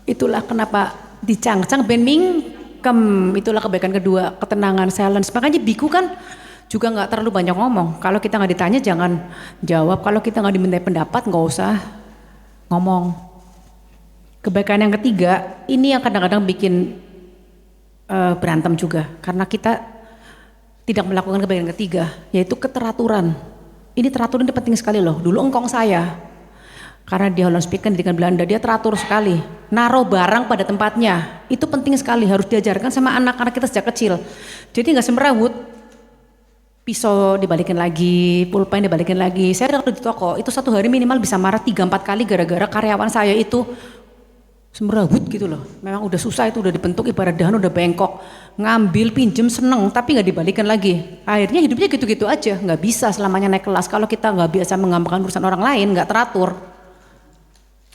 Itulah kenapa dicangcang ben mingkem. Itulah kebaikan kedua, ketenangan, silence. Makanya Biku kan juga nggak terlalu banyak ngomong. Kalau kita nggak ditanya jangan jawab. Kalau kita nggak diminta pendapat nggak usah ngomong. Kebaikan yang ketiga, ini yang kadang-kadang bikin berantem juga. Karena kita tidak melakukan kebaikan ketiga, yaitu keteraturan. Ini teraturan itu penting sekali loh. Dulu engkong saya, karena dia Holland speak pendidikan Belanda, dia teratur sekali. Naruh barang pada tempatnya, itu penting sekali. Harus diajarkan sama anak-anak kita sejak kecil. Jadi nggak semrawut. pisau dibalikin lagi, pulpen dibalikin lagi. Saya waktu di toko itu satu hari minimal bisa marah 3-4 kali gara-gara karyawan saya itu semrawut gitu loh. Memang udah susah, itu udah dibentuk ibarat dahan udah bengkok, ngambil pinjem seneng tapi nggak dibalikin lagi. Akhirnya hidupnya gitu-gitu aja, nggak bisa selamanya naik kelas kalau kita nggak biasa menggampangkan urusan orang lain, nggak teratur.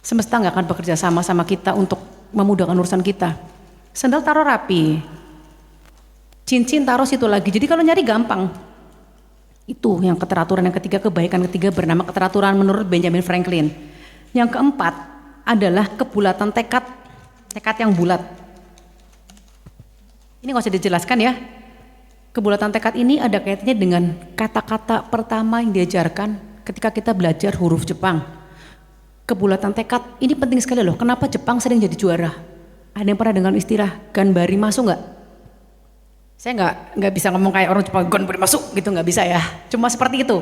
Semesta nggak akan bekerja sama sama kita untuk memudahkan urusan kita. Sendal taruh rapi, cincin taruh situ lagi. Jadi kalau nyari gampang. Itu yang keteraturan yang ketiga, kebaikan ketiga bernama keteraturan menurut Benjamin Franklin. Yang keempat adalah kebulatan tekad, tekad yang bulat. Ini nggak usah dijelaskan ya. Kebulatan tekad ini ada kaitannya dengan kata-kata pertama yang diajarkan ketika kita belajar huruf Jepang. Kebulatan tekad ini penting sekali loh. Kenapa Jepang sering jadi juara? Ada yang pernah dengar istilah ganbari masuk nggak? Saya nggak bisa ngomong kayak orang Jepang ganbari masuk gitu, nggak bisa ya. Cuma seperti itu.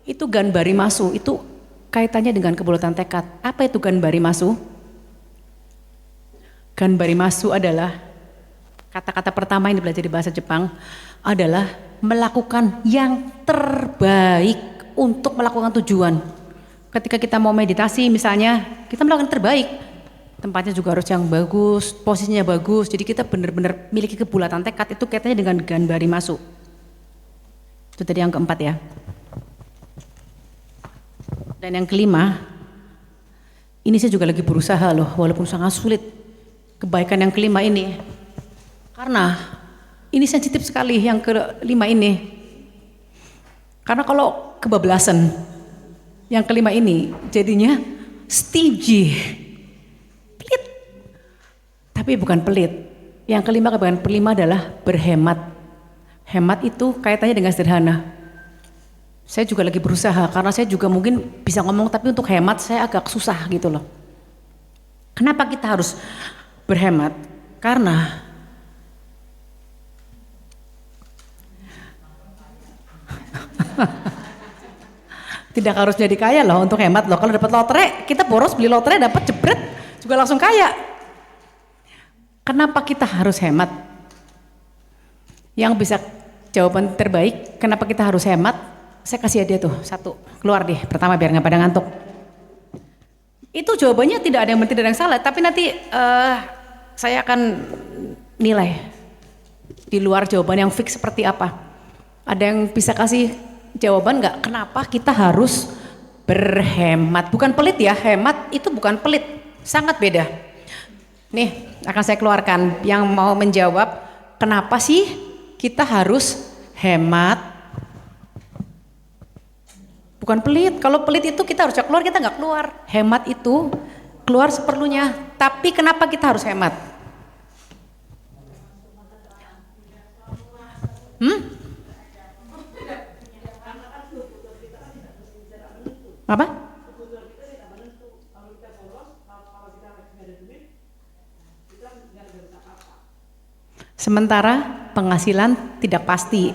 Itu ganbari masuk, itu kaitannya dengan kebulatan tekad. Apa itu ganbari masuk? Ganbari masuk adalah kata-kata pertama yang belajar di bahasa Jepang adalah melakukan yang terbaik untuk melakukan tujuan. Ketika kita mau meditasi misalnya, kita melakukan yang terbaik. Tempatnya juga harus yang bagus, posisinya bagus. Jadi kita benar-benar miliki kebulatan tekad, itu kaitannya dengan ganbari masuk. Itu tadi yang keempat ya. Dan yang kelima, ini saya juga lagi berusaha loh, walaupun sangat sulit. Kebaikan yang kelima ini, karena ini sensitif sekali yang kelima ini. Karena kalau kebablasan, yang kelima ini jadinya stingy. Tapi bukan pelit. Yang kelima, kebaikan kelima adalah berhemat. Hemat itu kaitannya dengan sederhana. Saya juga lagi berusaha karena saya juga mungkin bisa ngomong tapi untuk hemat saya agak susah gitu loh. Kenapa kita harus berhemat? Karena tidak harus jadi kaya loh untuk hemat loh. Kalau dapat lotre, kita boros beli lotre dapat jebret juga langsung kaya. Kenapa kita harus hemat? Yang bisa jawaban terbaik, kenapa kita harus hemat? Saya kasih hadiah tuh, satu. Keluar deh, pertama biar nggak pada ngantuk. Itu jawabannya tidak ada yang benar, tidak ada yang salah, tapi nanti saya akan nilai di luar jawaban yang fix seperti apa. Ada yang bisa kasih jawaban nggak? Kenapa kita harus berhemat? Bukan pelit ya, hemat itu bukan pelit, sangat beda. Nih, akan saya keluarkan yang mau menjawab kenapa sih kita harus hemat. Bukan pelit, kalau pelit itu kita harus keluar, kita nggak keluar. Hemat itu keluar seperlunya, tapi kenapa kita harus hemat? Apa? Sementara penghasilan tidak pasti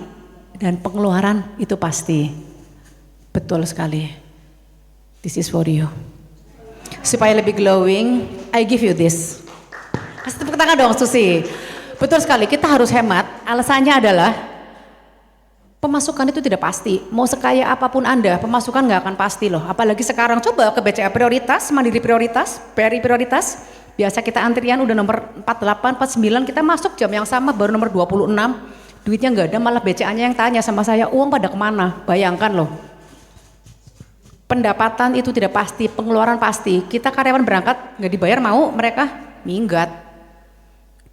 dan pengeluaran itu pasti. Betul sekali. This is for you. Supaya lebih glowing, I give you this. Kasih tepuk tangan dong Susi. Betul sekali, kita harus hemat. Alasannya adalah pemasukan itu tidak pasti. Mau sekaya apapun Anda, pemasukan nggak akan pasti loh. Apalagi sekarang, coba ke BCA prioritas, Mandiri prioritas, BRI prioritas. Biasa kita antrian udah nomor 48, 49, kita masuk jam yang sama baru nomor 26. Duitnya nggak ada, malah BCA-nya yang tanya sama saya, uang pada kemana? Bayangkan loh. Pendapatan itu tidak pasti, pengeluaran pasti. Kita karyawan berangkat nggak dibayar, mau mereka minggat,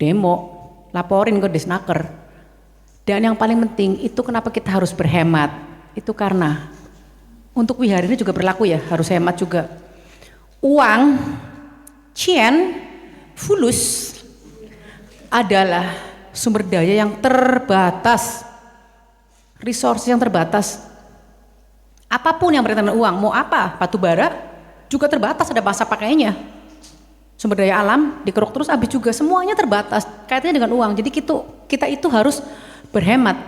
demo, laporin ke Disnaker. Dan yang paling penting itu kenapa kita harus berhemat? Itu karena untuk wihara ini juga berlaku ya, harus hemat juga. Uang, Cien, fulus adalah sumber daya yang terbatas, resource yang terbatas. Apapun yang berkaitan dengan uang, mau apa, batu bara juga terbatas, ada masa pakainya. Sumber daya alam dikeruk terus habis juga, semuanya terbatas kaitannya dengan uang. Jadi kita itu harus berhemat.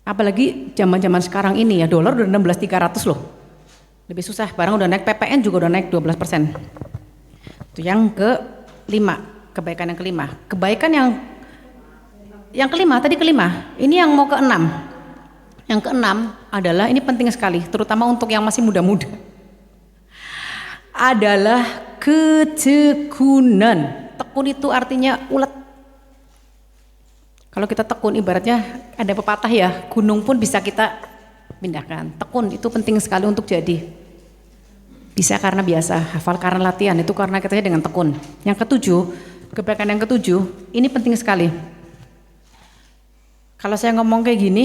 Apalagi zaman-zaman sekarang ini ya, dolar udah 16.300 loh. Lebih susah, barang udah naik, PPN juga udah naik 12%. Itu yang kelima, kebaikan yang kelima. Kebaikan yang kelima, tadi kelima. Ini yang mau keenam. Yang keenam adalah, ini penting sekali, terutama untuk yang masih muda-muda, adalah ketekunan. Tekun itu artinya ulet. Kalau kita tekun, ibaratnya ada pepatah ya, gunung pun bisa kita pindahkan. Tekun itu penting sekali untuk jadi. Bisa karena biasa, hafal karena latihan, itu karena kita dengan tekun. Yang ketujuh, kebaikan yang ketujuh, ini penting sekali. Kalau saya ngomong kayak gini,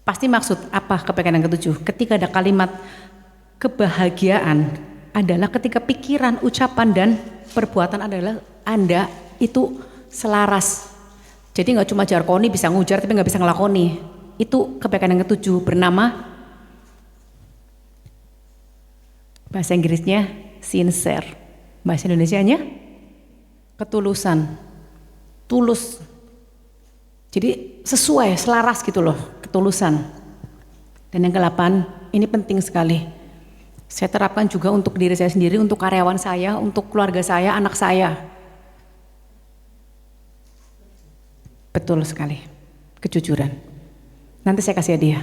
pasti maksud apa kebaikan yang ketujuh? Ketika ada kalimat kebahagiaan adalah ketika pikiran, ucapan, dan perbuatan adalah Anda itu selaras. Jadi nggak cuma jargoni bisa ngujar tapi nggak bisa ngelakoni. Itu kebaikan yang ketujuh, bernama, bahasa Inggrisnya sincere, bahasa Indonesianya ketulusan, tulus. Jadi sesuai, selaras gitu loh, ketulusan. Dan yang ke-8, ini penting sekali. Saya terapkan juga untuk diri saya sendiri, untuk karyawan saya, untuk keluarga saya, anak saya. Betul sekali, kejujuran. Nanti saya kasih hadiah.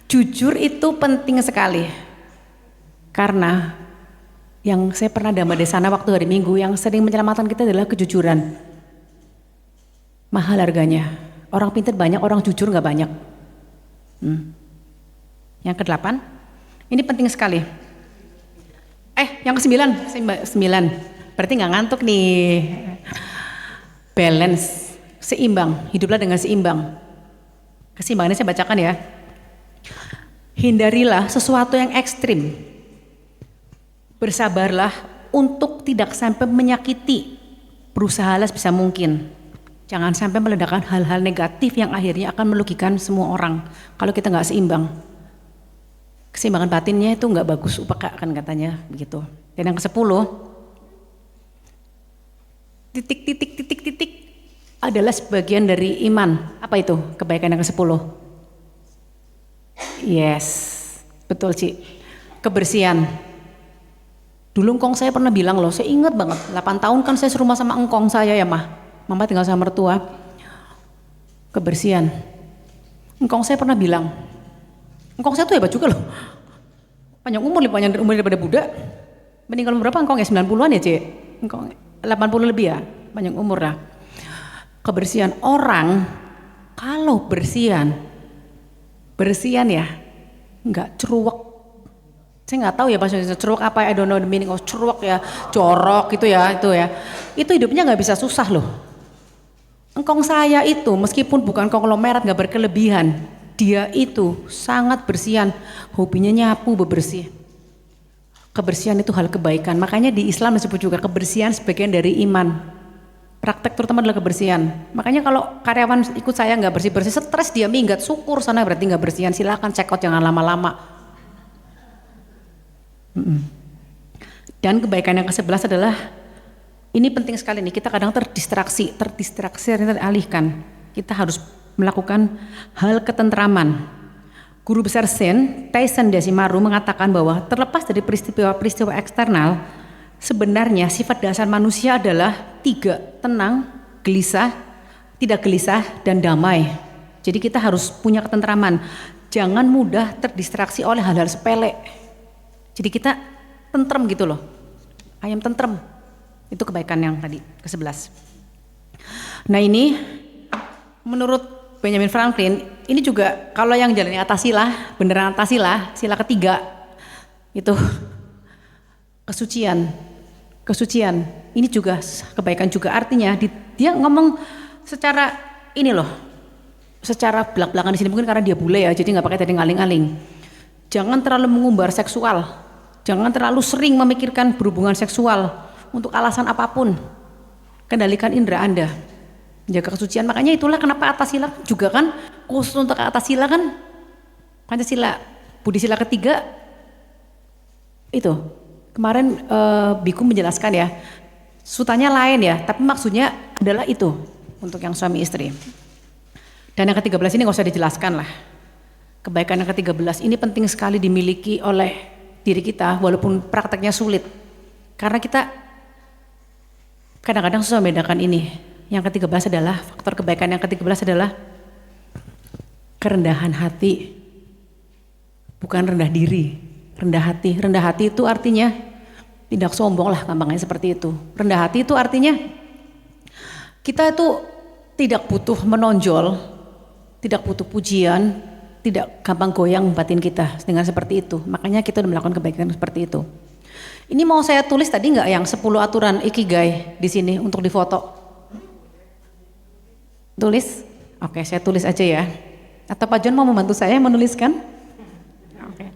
Jujur itu penting sekali. Karena yang saya pernah damai di sana waktu hari Minggu, yang sering menyelamatkan kita adalah kejujuran. Mahal harganya. Orang pintar banyak, orang jujur nggak banyak. Yang ke-8, ini penting sekali. Yang ke-9, berarti nggak ngantuk nih. Balance, seimbang, hiduplah dengan seimbang. Keseimbangannya saya bacakan ya. Hindarilah sesuatu yang ekstrim. Bersabarlah untuk tidak sampai menyakiti. Berusahalah sebisa mungkin. Jangan sampai meledakkan hal-hal negatif yang akhirnya akan merugikan semua orang. Kalau kita nggak seimbang, keseimbangan batinnya itu nggak bagus, upaka kan katanya begitu. Dan yang ke-10, titik adalah sebagian dari iman. Apa itu kebaikan yang ke-10? Yes, betul Ci. Kebersihan. Dulu engkong saya pernah bilang loh, saya ingat banget, 8 tahun kan saya serumah sama engkong saya ya Mama tinggal sama mertua. Kebersihan. Engkong saya pernah bilang, engkong saya tuh hebat juga loh. Panjang umur daripada Buddha. Meninggal umur berapa engkong ya? 90-an ya Cik? Engkong 80 lebih ya? Panjang umur lah. Kebersihan. Orang kalau bersihan ya nggak ceruwek. Saya nggak tahu ya maksudnya ceruwek apa, I don't know the meaning of ceruwek ya, jorok gitu ya, itu ya. Itu hidupnya nggak bisa susah loh. Engkong saya itu meskipun bukan konglomerat, nggak berkelebihan, dia itu sangat bersihan, hobinya nyapu, bebersih. Kebersihan itu hal kebaikan, makanya di Islam disebut juga kebersihan sebagian dari iman. Praktek terutama adalah kebersihan. Makanya kalau karyawan ikut saya nggak bersih-bersih, stres dia minggat, syukur sana berarti nggak bersihan, silakan check out, jangan lama-lama. Dan kebaikan yang ke-11 adalah, ini penting sekali nih, kita kadang terdistraksi teralihkan. Kita harus melakukan hal ketentraman. Guru besar Zen, Taisen Desimaru mengatakan bahwa terlepas dari peristiwa eksternal, sebenarnya sifat dasar manusia adalah 3, tenang, gelisah, tidak gelisah, dan damai. Jadi kita harus punya ketentraman. Jangan mudah terdistraksi oleh hal-hal sepele. Jadi kita tentrem gitu loh. Ayam tentrem. Itu kebaikan yang tadi ke-11. Nah ini menurut Benjamin Franklin, ini juga kalau yang jalani atasilah, beneran atasilah, sila ketiga itu kesucian. Ini juga kebaikan juga, artinya dia ngomong secara ini loh, secara belak-belakan di sini mungkin karena dia bule ya, jadi nggak pakai tadi ngaling-aling. Jangan terlalu mengumbar seksual, jangan terlalu sering memikirkan berhubungan seksual. Untuk alasan apapun, kendalikan indera Anda, jaga kesucian. Makanya itulah kenapa Atasila juga kan khusus untuk Atasila kan Pancasila, Budi Sila ketiga itu. Kemarin Biku menjelaskan ya, sutanya lain ya, tapi maksudnya adalah itu untuk yang suami istri. Dan yang ke-13 ini nggak usah dijelaskan lah. Kebaikan yang ke-13 ini penting sekali dimiliki oleh diri kita, walaupun prakteknya sulit, karena kita kadang-kadang susah membedakan ini. Yang ke-13 adalah, faktor kebaikan yang ke-13 adalah kerendahan hati. Bukan rendah diri, rendah hati. Rendah hati itu artinya tidak sombong lah, gampangnya seperti itu. Rendah hati itu artinya kita itu tidak butuh menonjol, tidak butuh pujian, tidak gampang goyang batin kita dengan seperti itu. Makanya kita udah melakukan kebaikan seperti itu. Ini mau saya tulis tadi nggak yang 10 aturan ikigai di sini untuk difoto? Tulis? Oke, saya tulis aja ya. Atau Pak John mau membantu saya menuliskan? Oke.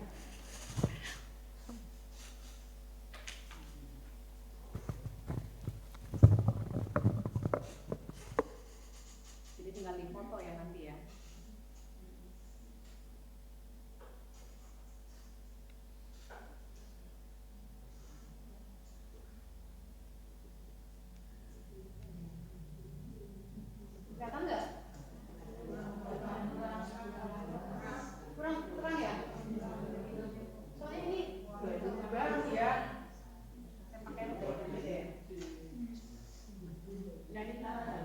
Jadi tinggal difoto ya nanti ya. Kelihatan nggak? Kurang terang ya? Soalnya ini baru ya. Saya pakai aja ya. Jadi datar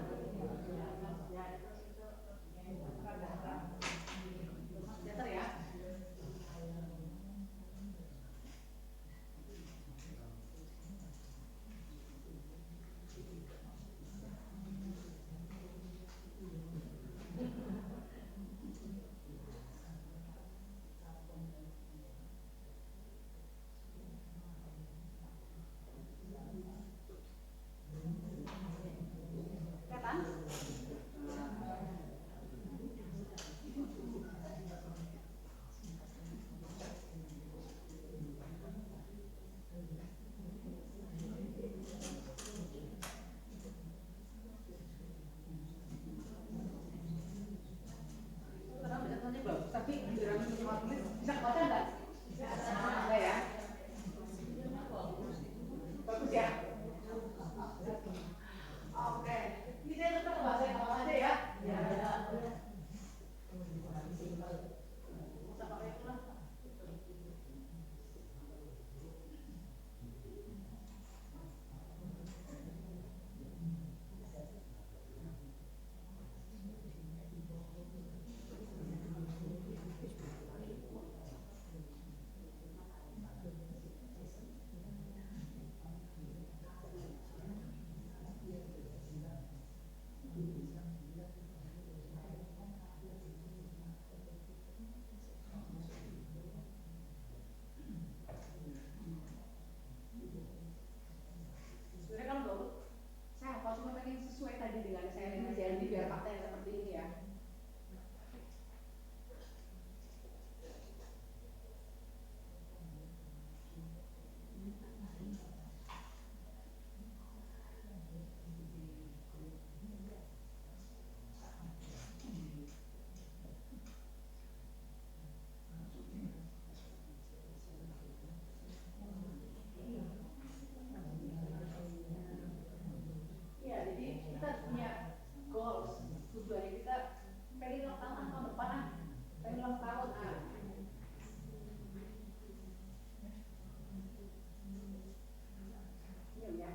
ya. Kelihatan? Terang kelihatannya bagus, tapi giliran tulis bisa baca nggak? Enggak ya? Bagus ya? Oke. Ini saya tetap bahasa yang apa aja ya? Ya. Bisa pakai itu lah. Sebenarnya kan dulu saya hafal cuma pengen sesuai tadi dengan saya dengan janji biar fakta yang seperti ini ya. Iya, jadi kita punya goals, tujuan kita pengen ulang tahun depan ah, pengen ulang tahun ah. Iya ya.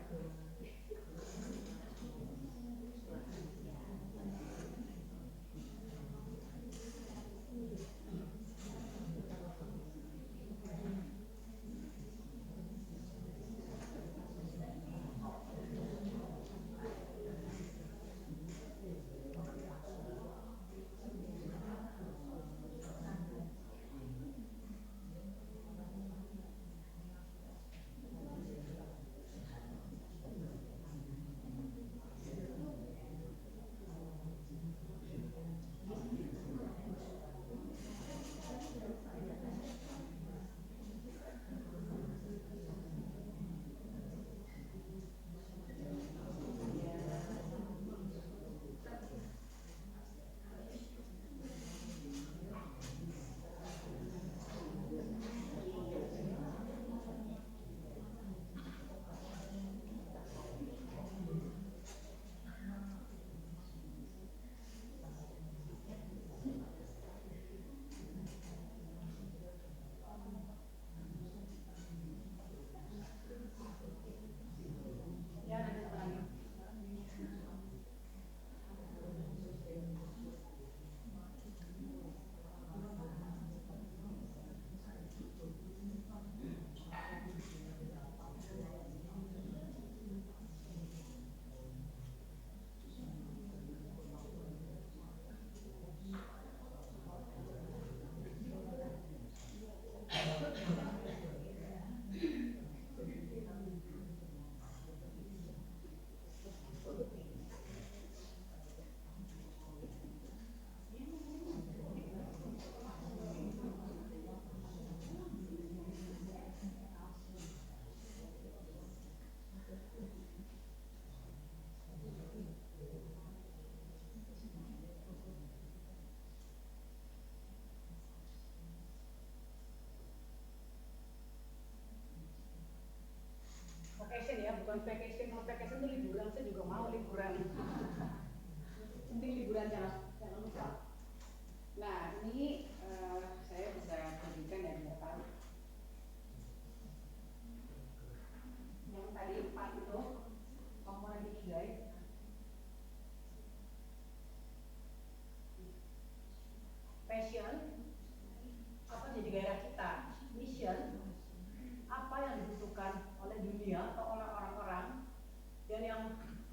vacation itu liburan, saya juga mau liburan. Penting liburan jangan lupa. Nah ini saya bisa berikan ya di depan. Yang tadi 4 itu komponen ikigai. Passion, apa jadi gairah kita? Mission, apa yang dibutuhkan oleh dunia atau oleh orang-orang, dan yang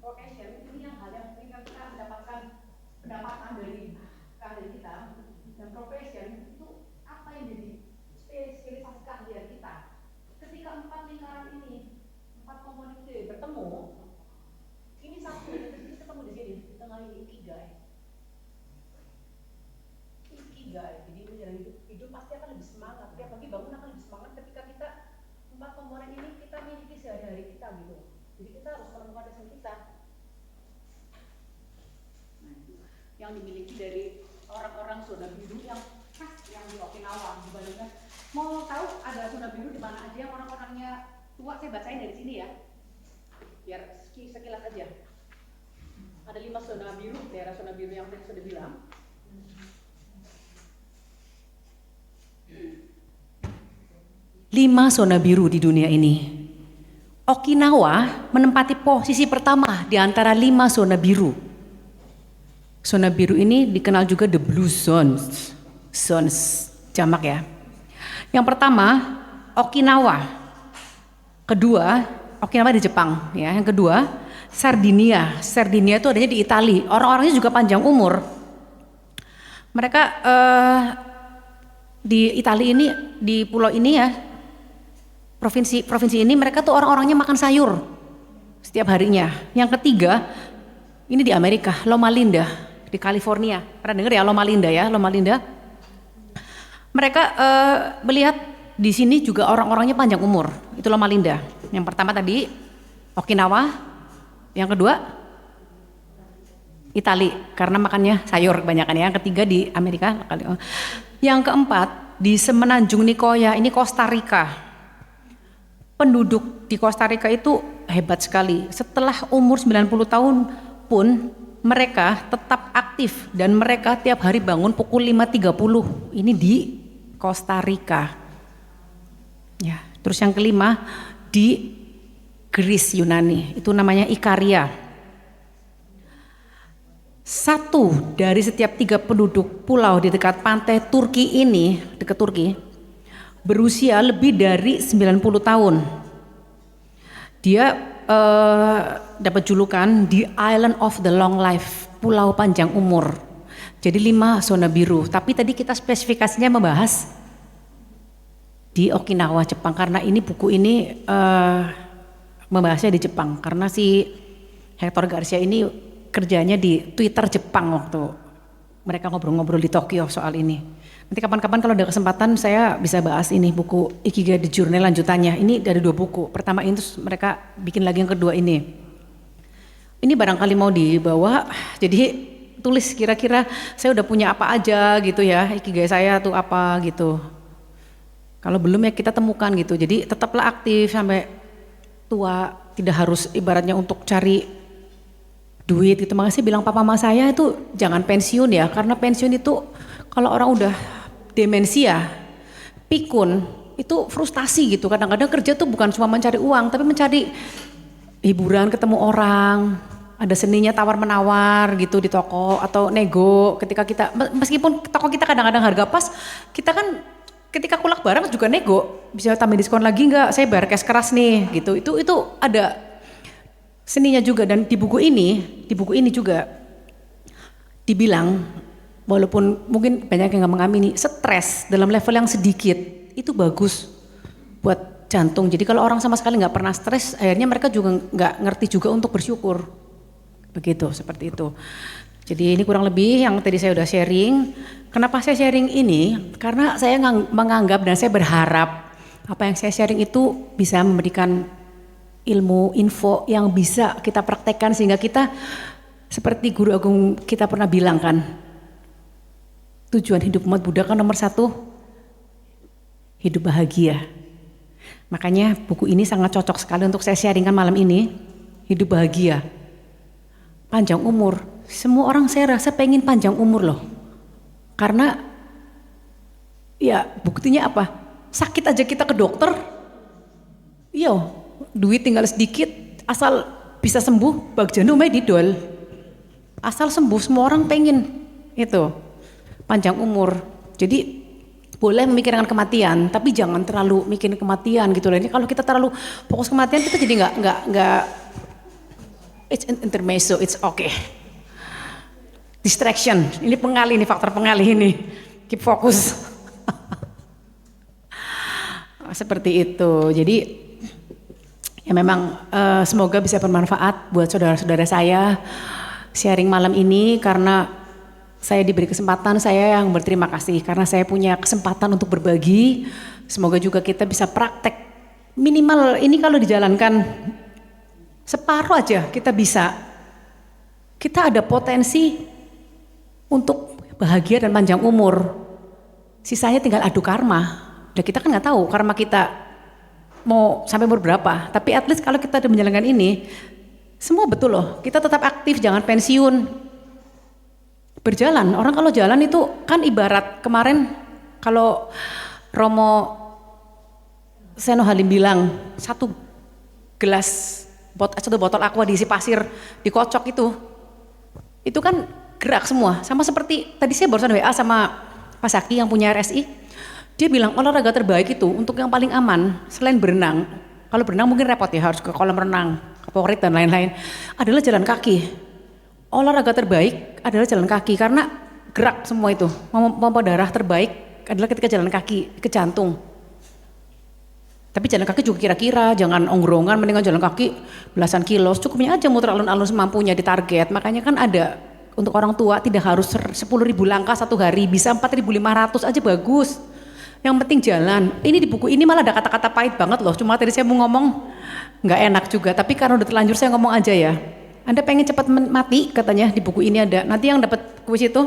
vocation ini yang hal yang sering kita mendapatkan pendapatan dari karir kita, dan profession itu apa yang jadi spesialisasi keahlian kita. Ketika 4 lingkaran ini, 4 komponen ini bertemu, ini satu ini ketemu di sini, di tengah ini ikigai. Jadi menjalani hidup pasti akan lebih semangat. Tiap pagi bangun akan lebih semangat ketika kita 4 komponen ini kita miliki sehari-hari kita gitu. Jadi kita harus menemukan passion kita. Nah, itu yang dimiliki dari orang-orang zona biru yang di Okinawa dibandingkan. Mau tahu ada zona biru di mana aja yang orang-orangnya tua? Saya bacain dari sini ya. Biar sekilas aja. Ada 5 zona biru, daerah zona biru yang saya sudah bilang. 5 zona biru di dunia ini. Okinawa menempati posisi pertama di antara 5 zona biru. Zona biru ini dikenal juga the blue zones. Jamak ya. Yang pertama Okinawa. Kedua, Okinawa di Jepang ya. Yang kedua, Sardinia. Sardinia itu adanya di Italia. Orang-orangnya juga panjang umur. Mereka di Italia ini, di pulau ini ya, provinsi ini mereka tuh orang-orangnya makan sayur setiap harinya. Yang ketiga, ini di Amerika, Loma Linda di California. Pernah dengar ya Loma Linda ya, Loma Linda? Mereka melihat di sini juga orang-orangnya panjang umur. Itu Loma Linda. Yang pertama tadi Okinawa, yang kedua Italia karena makannya sayur kebanyakan ya. Yang ketiga di Amerika. Yang keempat di Semenanjung Nicoya, ini Costa Rica. Penduduk di Costa Rica itu hebat sekali. Setelah umur 90 tahun pun mereka tetap aktif dan mereka tiap hari bangun pukul 5.30. Ini di Costa Rica. Ya, terus yang kelima di Greece Yunani, itu namanya Ikaria. 1 dari setiap 3 penduduk pulau di dekat pantai Turki ini, dekat Turki, berusia lebih dari 90 tahun. Dia dapat julukan The Island of the Long Life, Pulau Panjang Umur. Jadi 5 zona biru. Tapi tadi kita spesifikasinya membahas di Okinawa, Jepang, karena ini buku ini membahasnya di Jepang. Karena si Hector Garcia ini kerjanya di Twitter Jepang waktu mereka ngobrol-ngobrol di Tokyo soal ini. Nanti kapan-kapan kalau ada kesempatan saya bisa bahas ini buku Ikigai The Journey lanjutannya. Ini dari 2 buku. Pertama ini terus mereka bikin lagi yang kedua ini. Ini barangkali mau dibawa. Jadi tulis kira-kira saya udah punya apa aja gitu ya. Ikigai saya tuh apa gitu. Kalau belum ya kita temukan gitu. Jadi tetaplah aktif sampai tua. Tidak harus ibaratnya untuk cari duit gitu. Makanya saya bilang papa mama saya itu jangan pensiun ya, karena pensiun itu kalau orang udah demensia, pikun, itu frustasi gitu. Kadang-kadang kerja tuh bukan cuma mencari uang, tapi mencari hiburan, ketemu orang, ada seninya tawar-menawar gitu di toko atau nego ketika kita, meskipun toko kita kadang-kadang harga pas, kita kan ketika kulak barang juga nego, bisa tambah diskon lagi enggak, saya bayar cash keras nih gitu. Itu ada seninya juga. Dan di buku ini juga dibilang, walaupun mungkin banyak yang nggak mengamini, stres dalam level yang sedikit itu bagus buat jantung. Jadi kalau orang sama sekali nggak pernah stres, akhirnya mereka juga nggak ngerti juga untuk bersyukur. Begitu, seperti itu. Jadi ini kurang lebih yang tadi saya udah sharing. Kenapa saya sharing ini? Karena saya menganggap dan saya berharap apa yang saya sharing itu bisa memberikan ilmu, info yang bisa kita praktekkan sehingga kita seperti Guru Agung kita pernah bilang kan, tujuan hidup umat Buddha kan nomor 1 hidup bahagia. Makanya buku ini sangat cocok sekali untuk saya sharingkan malam ini. Hidup bahagia, panjang umur. Semua orang saya rasa pengen panjang umur loh. Karena ya buktinya apa? Sakit aja kita ke dokter, yo duit tinggal sedikit, asal bisa sembuh, bagjano mah didol. Asal sembuh semua orang pengen itu panjang umur. Jadi boleh memikirkan kematian, tapi jangan terlalu mikirin kematian gitu loh. Ini kalau kita terlalu fokus kematian kita jadi nggak it's intermezzo, it's okay. Distraction, ini pengalih, ini faktor pengalih ini. Keep fokus. Seperti itu. Jadi ya memang semoga bisa bermanfaat buat saudara-saudara saya sharing malam ini, karena saya diberi kesempatan, saya yang berterima kasih karena saya punya kesempatan untuk berbagi. Semoga juga kita bisa praktek minimal ini kalau dijalankan separuh aja kita bisa. Kita ada potensi untuk bahagia dan panjang umur. Sisanya tinggal adu karma. Dan kita kan nggak tahu karma kita mau sampai umur berapa. Tapi at least kalau kita udah menjalankan ini, semua betul loh. Kita tetap aktif, jangan pensiun. Berjalan, orang kalau jalan itu kan ibarat kemarin kalau Romo Seno Halim bilang satu botol aqua diisi pasir dikocok itu kan gerak semua, sama seperti tadi saya barusan WA sama Pak Saki yang punya RSI, dia bilang olahraga terbaik itu untuk yang paling aman selain berenang, kalau berenang mungkin repot ya harus ke kolam renang, ke porit dan lain-lain, adalah jalan kaki. Olahraga terbaik adalah jalan kaki karena gerak semua itu. Pompa darah terbaik adalah ketika jalan kaki ke jantung. Tapi jalan kaki juga kira-kira, jangan ongrongan, mendingan jalan kaki belasan kilo. Cukupnya aja muter alun-alun semampunya di target. Makanya kan ada untuk orang tua tidak harus 10.000 langkah satu hari, bisa 4.500 aja bagus. Yang penting jalan. Ini di buku ini malah ada kata-kata pahit banget loh. Cuma tadi saya mau ngomong nggak enak juga. Tapi karena udah terlanjur saya ngomong aja ya. Anda pengen cepat mati katanya di buku ini ada. Nanti yang dapat kuis itu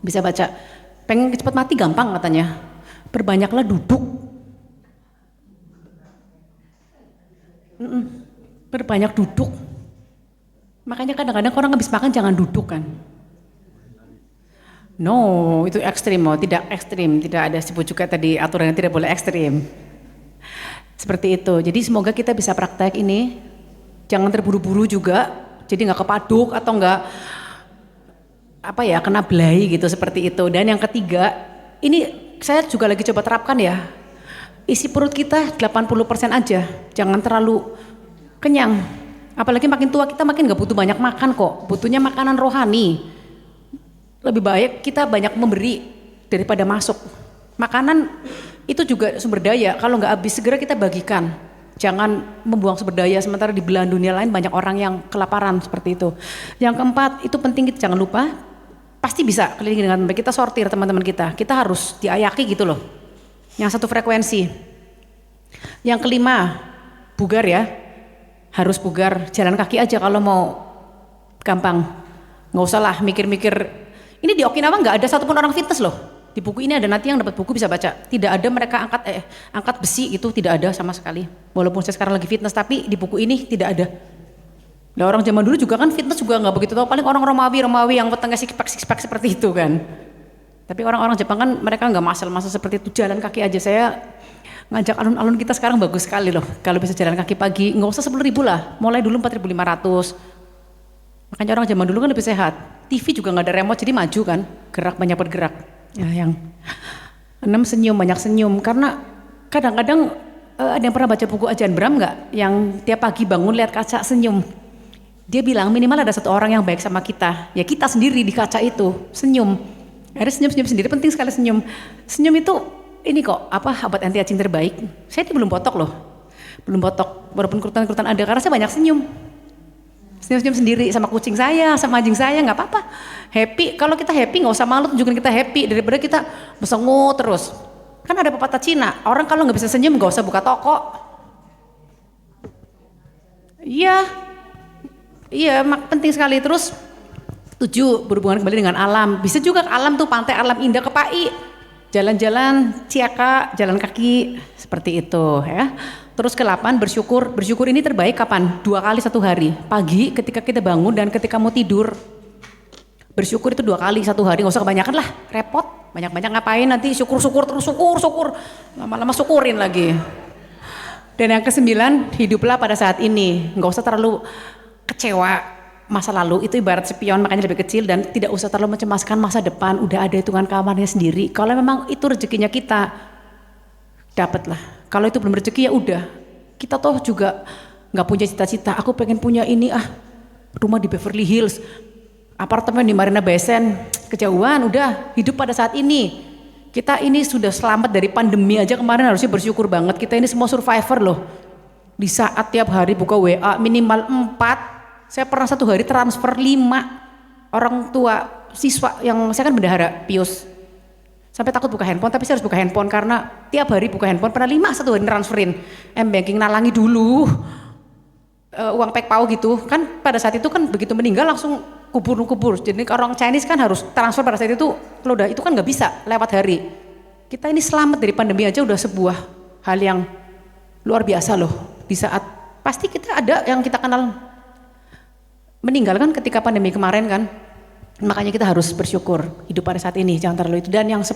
bisa baca. Pengen cepat mati gampang katanya. Perbanyaklah duduk. Perbanyak duduk. Makanya kadang-kadang orang habis makan jangan duduk kan. No, itu ekstrim, tidak ekstrim. Tidak ada sebut juga tadi aturan yang tidak boleh ekstrim. Seperti itu. Jadi semoga kita bisa praktek ini. Jangan terburu-buru juga, jadi nggak kepaduk atau nggak kena belai gitu seperti itu. Dan yang ketiga, ini saya juga lagi coba terapkan ya, isi perut kita 80% aja, jangan terlalu kenyang. Apalagi makin tua kita makin nggak butuh banyak makan kok, butuhnya makanan rohani. Lebih baik kita banyak memberi daripada masuk. Makanan itu juga sumber daya, kalau nggak habis segera kita bagikan. Jangan membuang sumber daya sementara di belahan dunia lain banyak orang yang kelaparan seperti itu. Yang keempat, itu penting kita jangan lupa, pasti bisa keliling dengan baik, kita sortir teman-teman kita harus diayaki gitu loh. Yang satu frekuensi. Yang kelima, bugar ya, harus bugar, jalan kaki aja kalau mau gampang. Nggak usah lah mikir-mikir, ini di Okinawa nggak ada satupun orang fitness loh. Di buku ini ada, nanti yang dapat buku bisa baca. Tidak ada mereka angkat besi itu, tidak ada sama sekali. Walaupun saya sekarang lagi fitness, tapi di buku ini tidak ada. Nah orang zaman dulu juga kan fitness juga nggak begitu tahu. Paling orang Romawi yang petengah six-pack seperti itu kan. Tapi orang-orang Jepang kan mereka nggak masal seperti itu. Jalan kaki aja, saya ngajak alun-alun kita sekarang bagus sekali loh. Kalau bisa jalan kaki pagi, nggak usah 10.000 lah. Mulai dulu 4.500. Makanya orang zaman dulu kan lebih sehat. TV juga nggak ada remote jadi maju kan. Gerak, banyak bergerak. Ya, yang 6 senyum, banyak senyum, karena kadang-kadang ada yang pernah baca buku Ajahn Brahm nggak, yang tiap pagi bangun lihat kaca senyum. Dia bilang minimal ada satu orang yang baik sama kita, ya kita sendiri di kaca itu senyum. Ada senyum sendiri, penting sekali senyum. Senyum itu ini kok obat anti aging terbaik. Saya ini belum botok loh, walaupun kerutan-kerutan ada karena saya banyak senyum. Senyum-senyum sendiri sama kucing saya, sama anjing saya, nggak apa-apa. Happy, kalau kita happy nggak usah malu tunjukin kita happy daripada kita bersengut terus. Kan ada pepatah Cina, orang kalau nggak bisa senyum nggak usah buka toko. Iya, penting sekali. Terus 7, berhubungan kembali dengan alam. Bisa juga ke alam tuh, pantai alam indah ke PAI. Jalan-jalan ciaka, jalan kaki seperti itu ya. Terus ke-8 bersyukur. Bersyukur ini terbaik kapan? 2 kali 1 hari. Pagi ketika kita bangun dan ketika mau tidur. Bersyukur itu 2 kali 1 hari, nggak usah kebanyakan lah, repot. Banyak-banyak ngapain nanti syukur-syukur terus syukur. Lama-lama syukurin lagi. Dan yang ke-9, hiduplah pada saat ini. Nggak usah terlalu kecewa masa lalu, itu ibarat spion makanya lebih kecil, dan tidak usah terlalu mencemaskan masa depan, udah ada hitungan kamarnya sendiri. Kalau memang itu rezekinya kita, dapatlah. Kalau itu belum rezeki ya udah. Kita toh juga nggak punya cita-cita, aku pengen punya ini rumah di Beverly Hills, apartemen di Marina Bay Sands, kejauhan, udah hidup pada saat ini. Kita ini sudah selamat dari pandemi aja kemarin, harusnya bersyukur banget. Kita ini semua survivor loh. Di saat tiap hari buka WA minimal 4, saya pernah 1 hari transfer 5 orang tua siswa yang saya kan bendahara Pius. Sampai takut buka handphone, tapi saya harus buka handphone karena tiap hari buka handphone pernah 5 1 hari transferin. M-banking nalangi dulu. Uang PayPal gitu. Kan pada saat itu kan begitu meninggal langsung kubur. Jadi orang Chinese kan harus transfer pada saat itu, kalau udah itu kan nggak bisa lewat hari. Kita ini selamat dari pandemi aja udah sebuah hal yang luar biasa loh. Di saat pasti kita ada yang kita kenal meninggal kan ketika pandemi kemarin kan. Makanya kita harus bersyukur hidup pada saat ini, jangan terlalu itu. Dan yang 10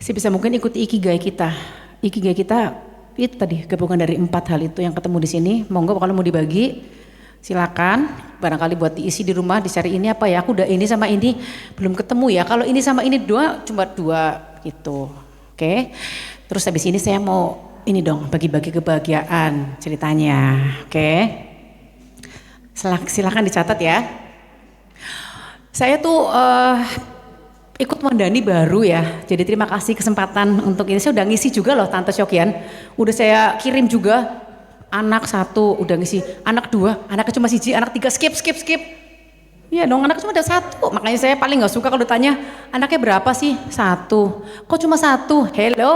sebisa mungkin ikuti ikigai kita. Ikigai kita itu tadi gabungan dari 4 hal itu yang ketemu di sini. Monggo kalau mau dibagi silakan, barangkali buat diisi di rumah, dicari ini apa ya, aku udah ini sama ini belum ketemu ya, kalau ini sama ini cuma 2 gitu. Oke. Terus habis ini saya mau ini dong, bagi-bagi kebahagiaan ceritanya. Oke. Silakan dicatat ya. Saya tuh ikut Mondani baru ya, jadi terima kasih kesempatan untuk ini. Saya udah ngisi juga loh Tante Syokian, udah saya kirim juga. Anak 1 udah ngisi, anak 2, anaknya cuma 1, anak 3 skip. Iya dong, anak cuma ada 1, makanya saya paling nggak suka kalau ditanya anaknya berapa sih? 1, kok cuma 1? Hello,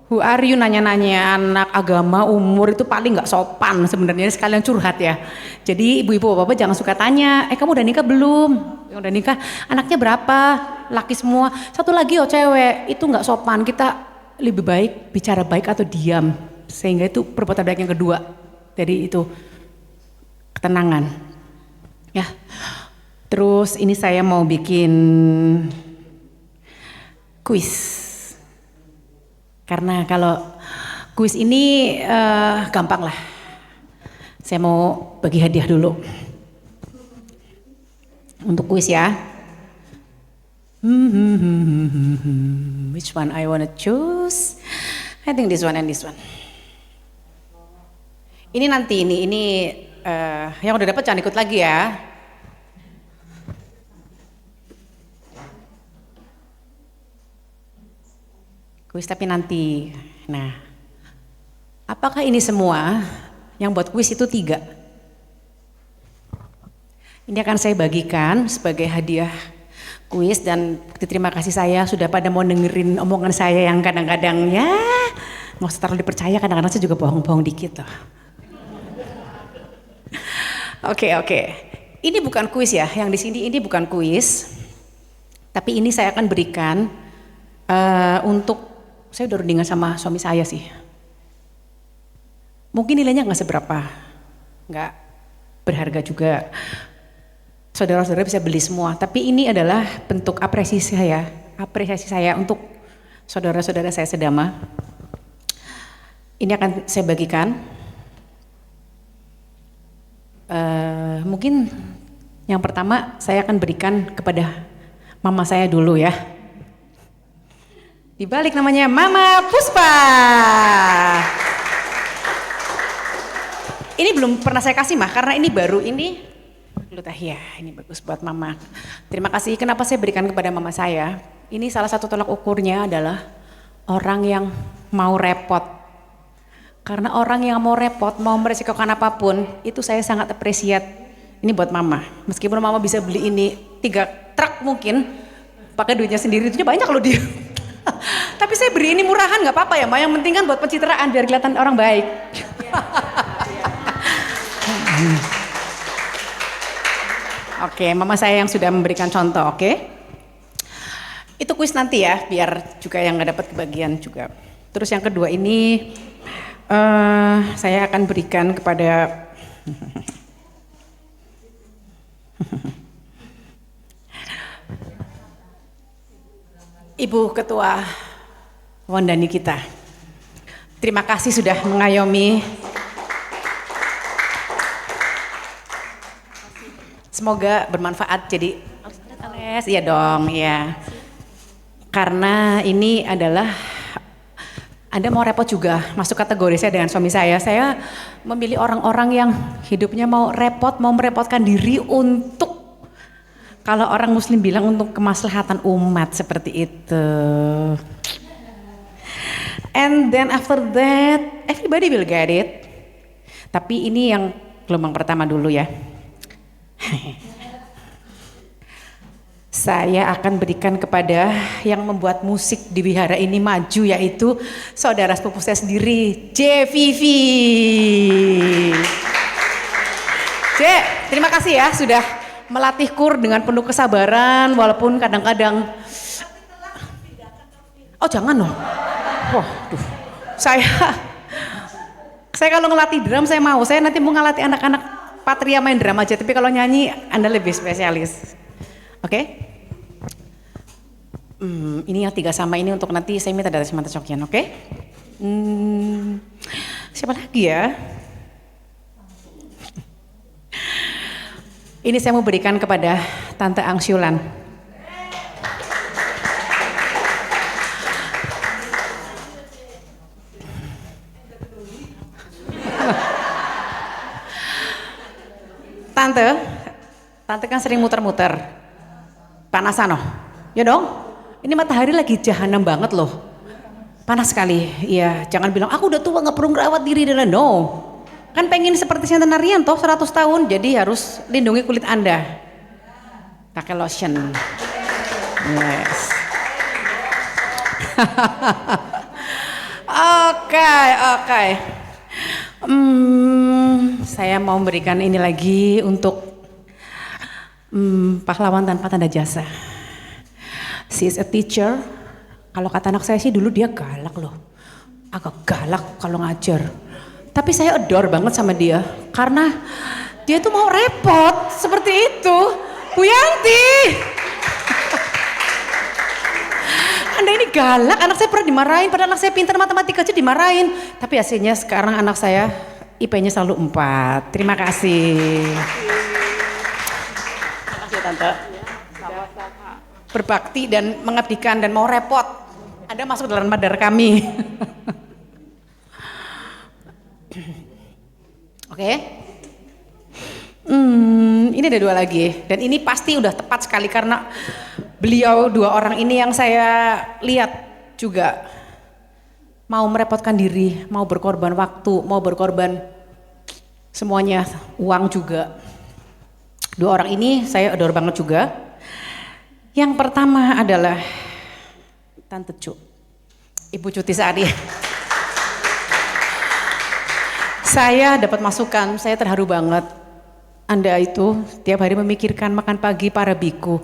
who are you nanya-nanya anak, agama, umur, itu paling nggak sopan sebenarnya, sekalian curhat ya. Jadi ibu-ibu bapak jangan suka tanya, kamu udah nikah belum? Yang udah nikah, anaknya berapa? Laki semua. 1 lagi cewek, itu nggak sopan. Kita lebih baik bicara baik atau diam. Sehingga itu perbuatan baik yang kedua. Jadi itu ketenangan. Ya. Terus ini saya mau bikin kuis. Karena kalau kuis ini gampang lah. Saya mau bagi hadiah dulu. Untuk kuis ya. Which one I wanna choose? I think this one and this one. Ini nanti ini yang udah dapat jangan ikut lagi ya. Kuis tapi nanti. Nah, apakah ini semua yang buat kuis itu 3? Ini akan saya bagikan sebagai hadiah kuis dan terima kasih saya sudah pada mau dengerin omongan saya yang kadang-kadang ya nggak usah terlalu dipercaya, kadang-kadang saya juga bohong-bohong dikit loh. Oke. Ini bukan kuis ya, yang di sini ini bukan kuis. Tapi ini saya akan berikan untuk, saya udah rundingan sama suami saya sih. Mungkin nilainya nggak seberapa, nggak berharga juga. Saudara-saudara bisa beli semua. Tapi ini adalah bentuk apresiasi saya untuk saudara-saudara saya sedama. Ini akan saya bagikan. Mungkin yang pertama saya akan berikan kepada mama saya dulu ya. Dibalik namanya Mama Puspa. Ini belum pernah saya kasih mah karena ini baru ini. Ya, ini bagus buat mama. Terima kasih. Kenapa saya berikan kepada mama saya? Ini salah satu tolak ukurnya adalah orang yang mau repot. Karena orang yang mau repot, mau meresikokan apapun, itu saya sangat appreciate. Ini buat mama. Meskipun mama bisa beli ini 3 truk mungkin, pakai duitnya sendiri, itu banyak loh dia. Tapi saya beri ini murahan, nggak apa-apa ya, Ma. Yang penting kan buat pencitraan biar kelihatan orang baik. Oke, mama saya yang sudah memberikan contoh, oke? Itu kuis nanti ya, biar juga yang nggak dapat kebagian juga. Terus yang kedua ini saya akan berikan kepada Ibu Ketua Wandani kita. Terima kasih sudah mengayomi. Semoga bermanfaat. Jadi iya dong, ya. Karena ini adalah Anda mau repot juga masuk kategori saya dengan suami saya. Saya memilih orang-orang yang hidupnya mau repot, mau merepotkan diri untuk, kalau orang muslim bilang, untuk kemaslahatan umat, seperti itu. And then after that, everybody will get it. Tapi ini yang gelombang pertama dulu ya. Saya akan berikan kepada yang membuat musik di wihara ini maju, yaitu saudara sepupu saya sendiri, J. Vivi. J, terima kasih ya sudah melatih kur dengan penuh kesabaran, walaupun kadang-kadang, oh jangan loh, waduh, saya kalau ngelatih drum saya mau, saya nanti mau ngelatih anak-anak Patria main drum aja, tapi kalau nyanyi Anda lebih spesialis. Oke? Ini yang 3 sama ini untuk nanti saya minta dari Samantha Chokyan, oke? Siapa lagi ya? Ini saya mau berikan kepada Tante Angsyulan. Tante kan sering muter-muter. Panasan loh, ya dong? Ini matahari lagi jahanam banget loh. Panas sekali, iya. Jangan bilang, aku udah tua gak perlu ngerawat diri. No. Kan pengen seperti Sinta Narianto 100 tahun, jadi harus lindungi kulit Anda. Pakai lotion. Yes. Oke. Saya mau memberikan ini lagi untuk pahlawan tanpa tanda jasa. She is a teacher. Kalau kata anak saya sih dulu dia galak loh. Agak galak kalau ngajar. Tapi saya adore banget sama dia. Karena dia tuh mau repot seperti itu. Bu Yanti. Anda ini galak, anak saya pernah dimarahin. Padahal anak saya pintar matematika aja dimarahin. Tapi hasilnya sekarang anak saya IP-nya selalu 4. Terima kasih. Terima kasih Tante. Berbakti dan mengabdikan dan mau repot. Anda masuk dalam radar kami. Oke. Ini ada 2 lagi dan ini pasti udah tepat sekali karena beliau 2 orang ini yang saya lihat juga mau merepotkan diri, mau berkorban waktu, mau berkorban semuanya, uang juga. 2 orang ini saya adore banget juga. Yang pertama adalah Tante Cu, Ibu Cuti Sari. Saya dapat masukan, saya terharu banget. Anda itu tiap hari memikirkan makan pagi para biku,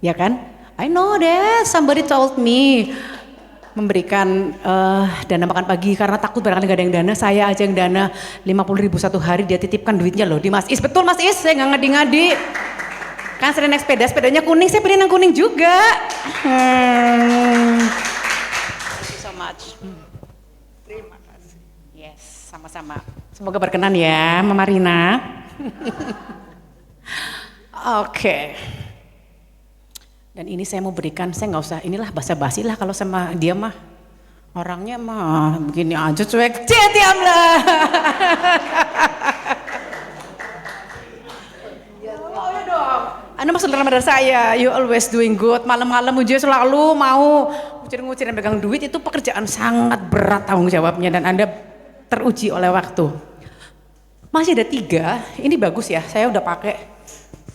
ya kan? I know that, somebody told me. Memberikan dana makan pagi karena takut barangkali gak ada yang dana, saya aja yang dana 50.000 1 hari, dia titipkan duitnya loh di Mas Is. Betul Mas Is, saya gak ngadi-ngadi. Kan sering naik sepeda, sepedanya kuning, saya pilih yang kuning juga. Thank you so much. Terima kasih. Yes, sama-sama. Semoga berkenan ya, Mama Rina. Oke. Dan ini saya mau berikan, saya nggak usah, inilah basa-basi lah kalau sama dia mah. Orangnya mah begini aja cuek, diam-lah. Oh ya dong. Anda masuk dalam radar saya, you always doing good. Malam-malam ujian selalu mau ngucir-ngucir dan pegang duit, itu pekerjaan sangat berat tanggung jawabnya dan Anda teruji oleh waktu. Masih ada 3, ini bagus ya, saya udah pakai.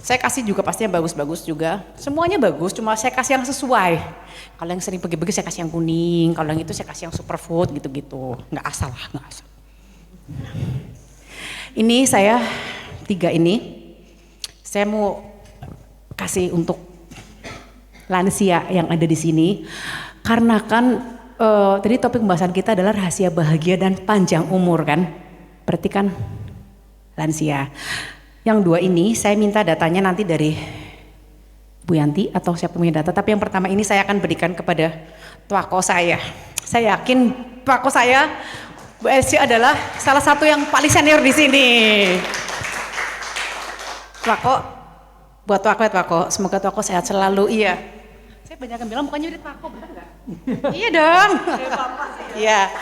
Saya kasih juga pastinya bagus-bagus juga. Semuanya bagus, cuma saya kasih yang sesuai. Kalau yang sering pergi-pergi saya kasih yang kuning, kalau yang itu saya kasih yang superfood gitu-gitu. Nggak asal lah, nggak asal. Ini saya 3 ini, saya mau kasih untuk lansia yang ada di sini. Karena kan tadi topik pembahasan kita adalah rahasia bahagia dan panjang umur kan. Berarti kan lansia. Yang dua ini saya minta datanya nanti dari Bu Yanti atau siapa punya data. Tapi yang pertama ini saya akan berikan kepada tuako saya. Saya yakin tuako saya Bu Elsie adalah salah satu yang paling senior di sini. Tuako, buat tuako ya tuako. Semoga tuako sehat selalu. Iya. Saya banyak yang bilang bukannya udah tuako, benar nggak? Iya dong. Iya.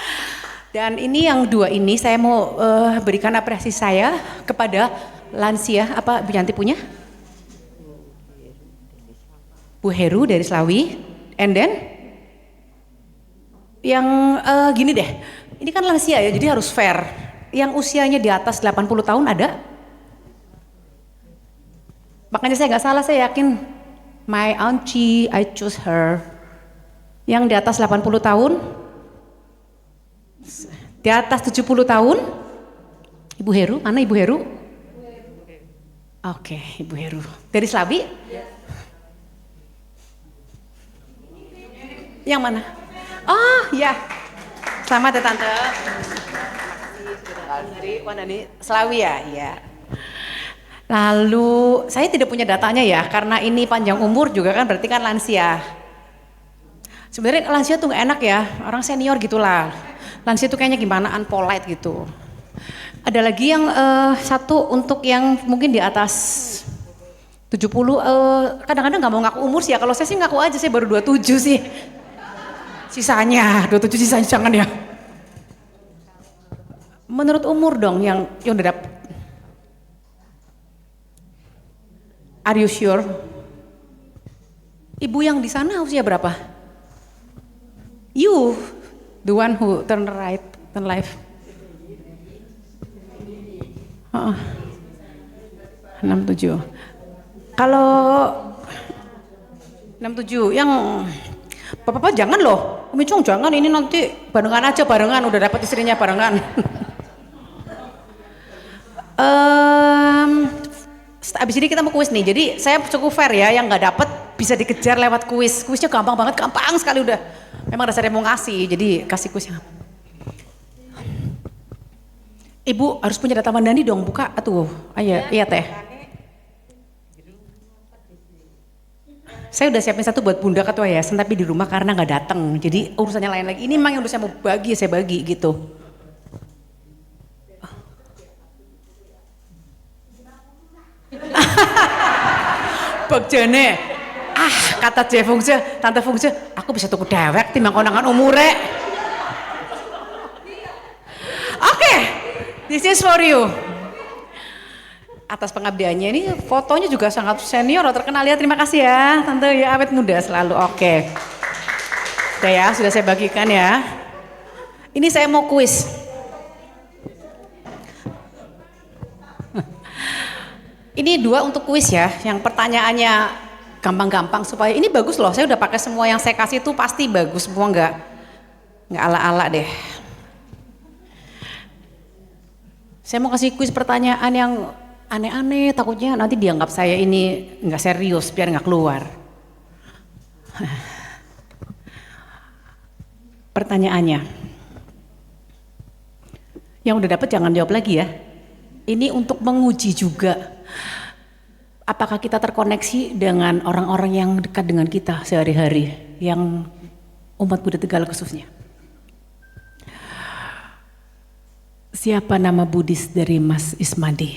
Dan ini yang dua ini saya mau berikan apresiasi saya kepada lansia. Apa Bu Yanti punya? Bu Heru dari Slawi. And then yang gini deh. Ini kan lansia ya, jadi harus fair. Yang usianya di atas 80 tahun ada? Makanya saya nggak salah, saya yakin my auntie, I choose her. Yang di atas 80 tahun, di atas 70 tahun, Ibu Heru, mana Ibu Heru? Oke, Ibu Heru. Dari Slabi? Yang mana? Oh ya, selamat ya Tante. Dari Wandani Slawi ya, iya. Lalu saya tidak punya datanya ya, karena ini panjang umur juga kan berarti kan lansia. Sebenarnya lansia tuh gak enak ya, orang senior gitulah. Lansia tuh kayaknya gimana, unpolite gitu. Ada lagi yang satu untuk yang mungkin di atas 70, kadang-kadang gak mau ngaku umur sih ya, kalau saya sih ngaku aja, saya baru 27 sih. Sisanya, 27 sisanya jangan ya. Menurut umur dong yang udah dapet. Are you sure? Ibu yang di sana usia berapa? You, the one who turn right, turn left. 67. Kalau 67 yang Bapak-bapak jangan loh, Umi Cung jangan, ini nanti barengan aja, barengan udah dapat istrinya barengan. Abis ini kita mau kuis nih, jadi saya cukup fair ya, yang nggak dapat bisa dikejar lewat kuis. Kuisnya gampang banget, gampang sekali udah. Memang dasarnya mau ngasih, jadi kasih kuisnya. Ibu harus punya data Mandani dong, buka tuh, ayo, iya teh. Saya udah siapin satu buat Bunda Ketua Yayasan tapi di rumah karena nggak datang. Jadi urusannya lain lagi. Ini memang yang udah saya mau bagi, saya bagi gitu. Bagjane. Kata J Fungse, Tante Fungse, aku bisa tuku dewek timbang konangan umure. Oke, this is for you. Atas pengabdiannya ini fotonya juga sangat senior, terkenal ya. Terima kasih ya Tante ya, awet muda selalu. Oke. Udah ya, sudah saya bagikan ya. Ini saya mau kuis. Ini dua untuk kuis ya, yang pertanyaannya gampang-gampang supaya ini bagus loh. Saya udah pakai semua yang saya kasih itu pasti bagus semua, nggak ala-ala deh. Saya mau kasih kuis pertanyaan yang aneh-aneh, takutnya nanti dianggap saya ini nggak serius biar nggak keluar. Pertanyaannya, yang udah dapet jangan jawab lagi ya. Ini untuk menguji juga, apakah kita terkoneksi dengan orang-orang yang dekat dengan kita sehari-hari, yang umat Buddha Tegal khususnya. Siapa nama Buddhis dari Mas Ismadi?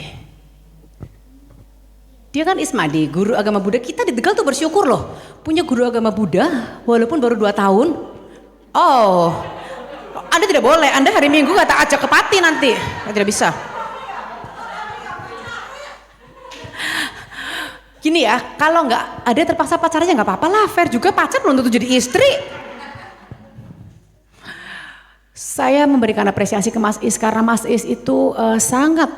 Dia kan Ismadi, guru agama Buddha. Kita di Tegal tuh bersyukur loh, punya guru agama Buddha walaupun baru 2 tahun. Oh, Anda tidak boleh, Anda hari Minggu kata ajak ke Pati nanti. Tidak bisa. Gini ya, kalau nggak ada terpaksa pacarnya nggak apa-apa lah, fair juga, pacar belum tentu jadi istri. Saya memberikan apresiasi ke Mas Is karena Mas Is itu sangat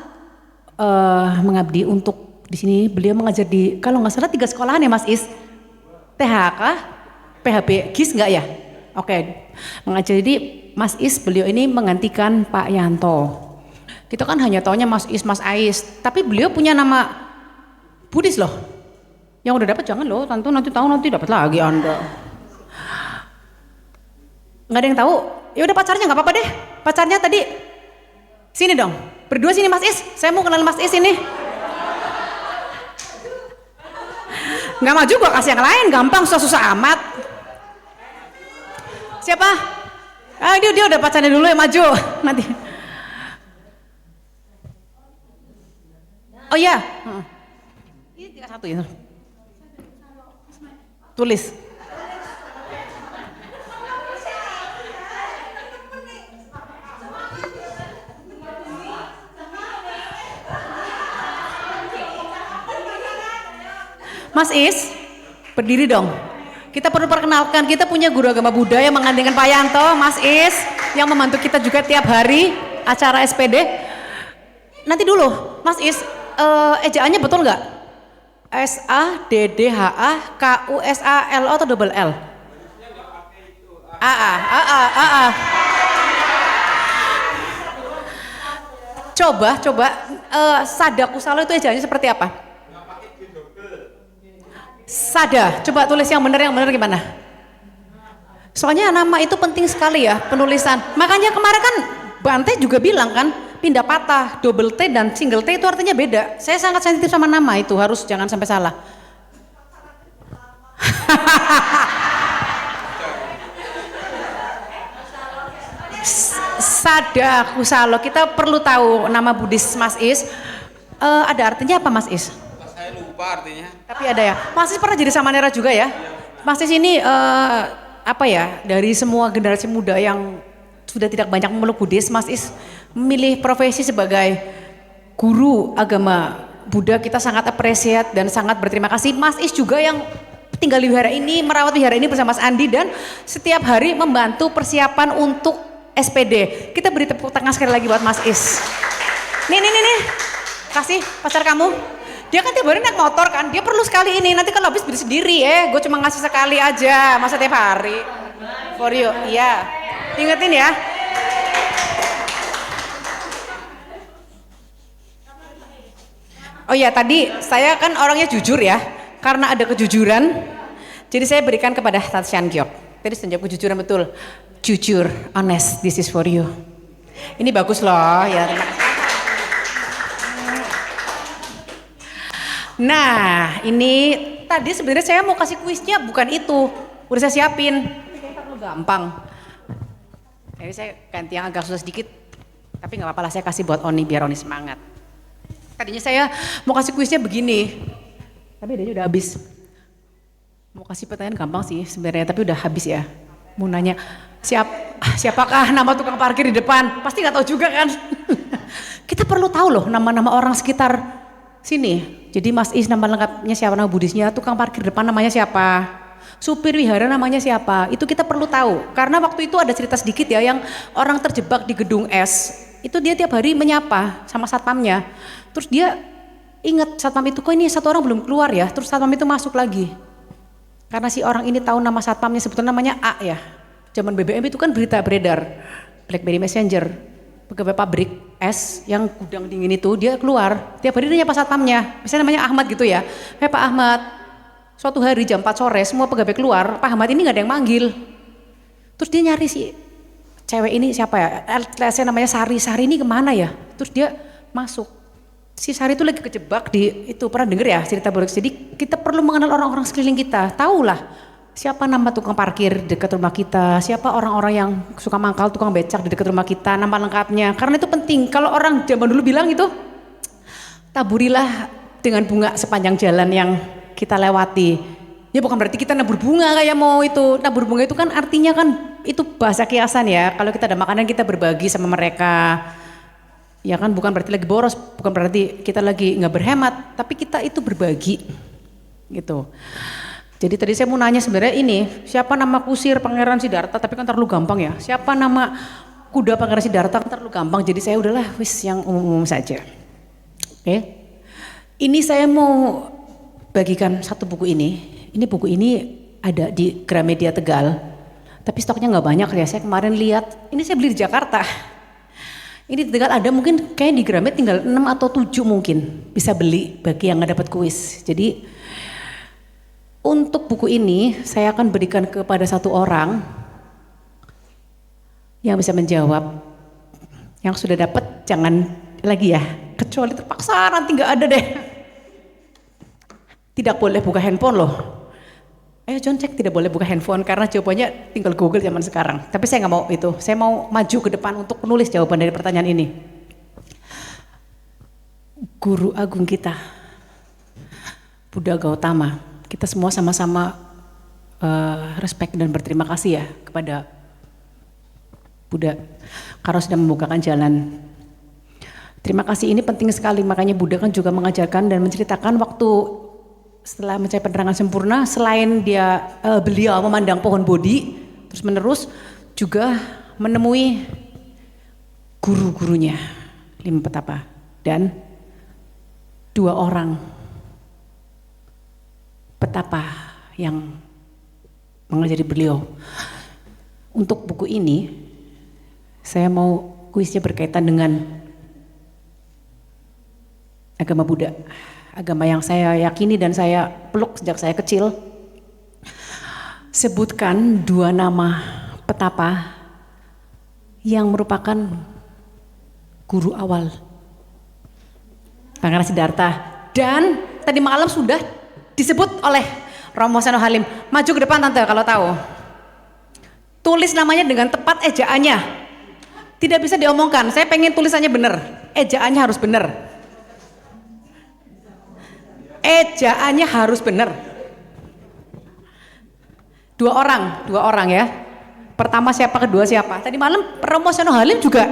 mengabdi untuk di sini. Beliau mengajar di, kalau nggak salah 3 sekolahan ya Mas Is, THK, PHB, GIS nggak ya? Oke, mengajar. Jadi Mas Is beliau ini menggantikan Pak Yanto. Kita kan hanya taunya Mas Is, Mas Ais, tapi beliau punya nama Buddhis loh. Yang udah dapat jangan loh, tentu nanti tahu nanti dapat lagi Anda. Nggak ada yang tahu. Ya udah pacarnya nggak apa-apa deh. Pacarnya tadi sini dong. Berdua sini Mas Is. Saya mau kenal Mas Is ini. Nggak maju gua kasih yang lain, gampang susah-susah amat. Siapa? Ah dia udah pacarnya dulu ya maju nanti. Oh iya. Ini 31 ya. Tulis. Mas Is, berdiri dong. Kita perlu perkenalkan, kita punya guru agama Buddha yang mengandalkan Pak Yanto, Mas Is, yang membantu kita juga tiap hari acara SPD. Nanti dulu, Mas Is, ejaannya betul nggak? SADDHAKUSALO atau double L? AA. Coba, Sadakusalo itu ejaannya seperti apa? Sada, coba tulis yang benar gimana? Soalnya nama itu penting sekali ya, penulisan. Makanya kemarin kan Bante juga bilang kan, pindah patah, double T dan single T itu artinya beda. Saya sangat sensitif sama nama itu, harus jangan sampai salah. Sada Kusalo, kita perlu tahu nama Buddhis Mas Is. Ada artinya apa Mas Is? Saya lupa artinya. Tapi ada ya. Mas Is pernah jadi Samanera juga ya? Mas Is ini apa ya? Dari semua generasi muda yang sudah tidak banyak memeluk Buddhis, Mas Is memilih profesi sebagai guru agama Buddha. Kita sangat appreciate dan sangat berterima kasih. Mas Is juga yang tinggal di wihara ini, merawat wihara ini bersama Mas Andi dan setiap hari membantu persiapan untuk SPD. Kita beri tepuk tangan sekali lagi buat Mas Is. Nih. Kasih pacar kamu. Dia kan tiap hari naik motor kan, dia perlu sekali ini. Nanti kalau habis beli sendiri gue cuma ngasih sekali aja, masa tiap hari. For you, iya. Ingetin ya. Oh iya, tadi saya kan orangnya jujur ya. Karena ada kejujuran, jadi saya berikan kepada Tatsyan Gyok. Tadi senjawab kejujuran betul. Jujur, honest, this is for you. Ini bagus loh ya. Terima kasih. Nah, ini tadi sebenarnya saya mau kasih kuisnya bukan itu. Udah saya siapin. Tapi terlalu gampang. Jadi saya ganti yang agak susah sedikit. Tapi nggak apa-apa lah, saya kasih buat Oni biar Oni semangat. Tadinya saya mau kasih kuisnya begini. Tapi idenya udah habis. Mau kasih pertanyaan gampang sih sebenarnya, tapi udah habis ya. Mau nanya, siapakah nama tukang parkir di depan? Pasti nggak tahu juga kan. Kita perlu tahu loh nama-nama orang sekitar sini. Jadi Mas Is nama lengkapnya siapa, nama Buddhisnya, tukang parkir depan namanya siapa, supir wihara namanya siapa, itu kita perlu tahu. Karena waktu itu ada cerita sedikit ya, yang orang terjebak di gedung es, itu dia tiap hari menyapa sama satpamnya. Terus dia ingat satpam itu, kok ini satu orang belum keluar ya, terus satpam itu masuk lagi. Karena si orang ini tahu nama satpamnya, sebetulnya namanya A ya. Zaman BBM itu kan berita beredar, BlackBerry Messenger, pegawai pabrik es yang gudang dingin itu, dia keluar tiap hari dia nyapa satpamnya, misalnya namanya Ahmad gitu ya. Pak Ahmad, suatu hari jam 4 sore semua pegawai keluar, Pak Ahmad ini gak ada yang manggil. Terus dia nyari si cewek ini siapa ya, saya namanya Sari ini kemana ya. Terus dia masuk, si Sari itu lagi kejebak di itu, pernah denger ya cerita Borek. Jadi kita perlu mengenal orang-orang sekeliling kita, tahulah siapa nama tukang parkir dekat rumah kita, siapa orang-orang yang suka mangkal, tukang becak di dekat rumah kita, nama lengkapnya. Karena itu penting. Kalau orang zaman dulu bilang itu, taburilah dengan bunga sepanjang jalan yang kita lewati. Ya bukan berarti kita nabur bunga kayak mau itu. Nabur bunga itu kan artinya kan itu bahasa kiasan ya. Kalau kita ada makanan kita berbagi sama mereka. Ya kan bukan berarti lagi boros, bukan berarti kita lagi nggak berhemat, tapi kita itu berbagi gitu. Jadi tadi saya mau nanya sebenarnya ini, siapa nama kusir Pangeran Siddhartha, tapi kan terlalu gampang ya. Siapa nama kuda Pangeran Siddhartha kan terlalu gampang, jadi saya udahlah wis yang umum-umum saja. Oke. Ini saya mau bagikan satu buku ini. Ini buku ini ada di Gramedia Tegal, tapi stoknya nggak banyak ya. Saya kemarin lihat, ini saya beli di Jakarta. Ini di Tegal ada, mungkin kayak di Gramet tinggal 6 atau 7 mungkin bisa beli bagi yang nggak dapat kuis. Jadi Untuk buku ini saya akan berikan kepada satu orang yang bisa menjawab. Yang sudah dapat jangan lagi ya, kecuali terpaksa nanti nggak ada deh. Tidak boleh buka handphone loh. Ayo John cek, tidak boleh buka handphone karena jawabannya tinggal Google zaman sekarang. Tapi saya nggak mau itu, saya mau maju ke depan untuk menulis jawaban dari pertanyaan ini. Guru agung kita, Buddha Gautama, kita semua sama-sama respect dan berterima kasih ya kepada Buddha karena sudah membukakan jalan. Terima kasih ini penting sekali, makanya Buddha kan juga mengajarkan dan menceritakan waktu setelah mencapai penerangan sempurna, selain beliau memandang pohon Bodhi terus menerus juga menemui guru-gurunya 5 petapa dan 2 orang petapa yang mengajari beliau. Untuk buku ini saya mau kuisnya berkaitan dengan agama Buddha, agama yang saya yakini dan saya peluk sejak saya kecil. Sebutkan 2 nama petapa yang merupakan guru awal Pangeran Siddhartha, dan tadi malam sudah disebut oleh Romo Seno Halim. Maju ke depan tante kalau tahu. Tulis namanya dengan tepat ejaannya. Tidak bisa diomongkan, saya pengen tulisannya benar, ejaannya harus benar. Ejaannya harus benar. 2 orang ya. Pertama siapa, kedua siapa? Tadi malam Romo Seno Halim juga.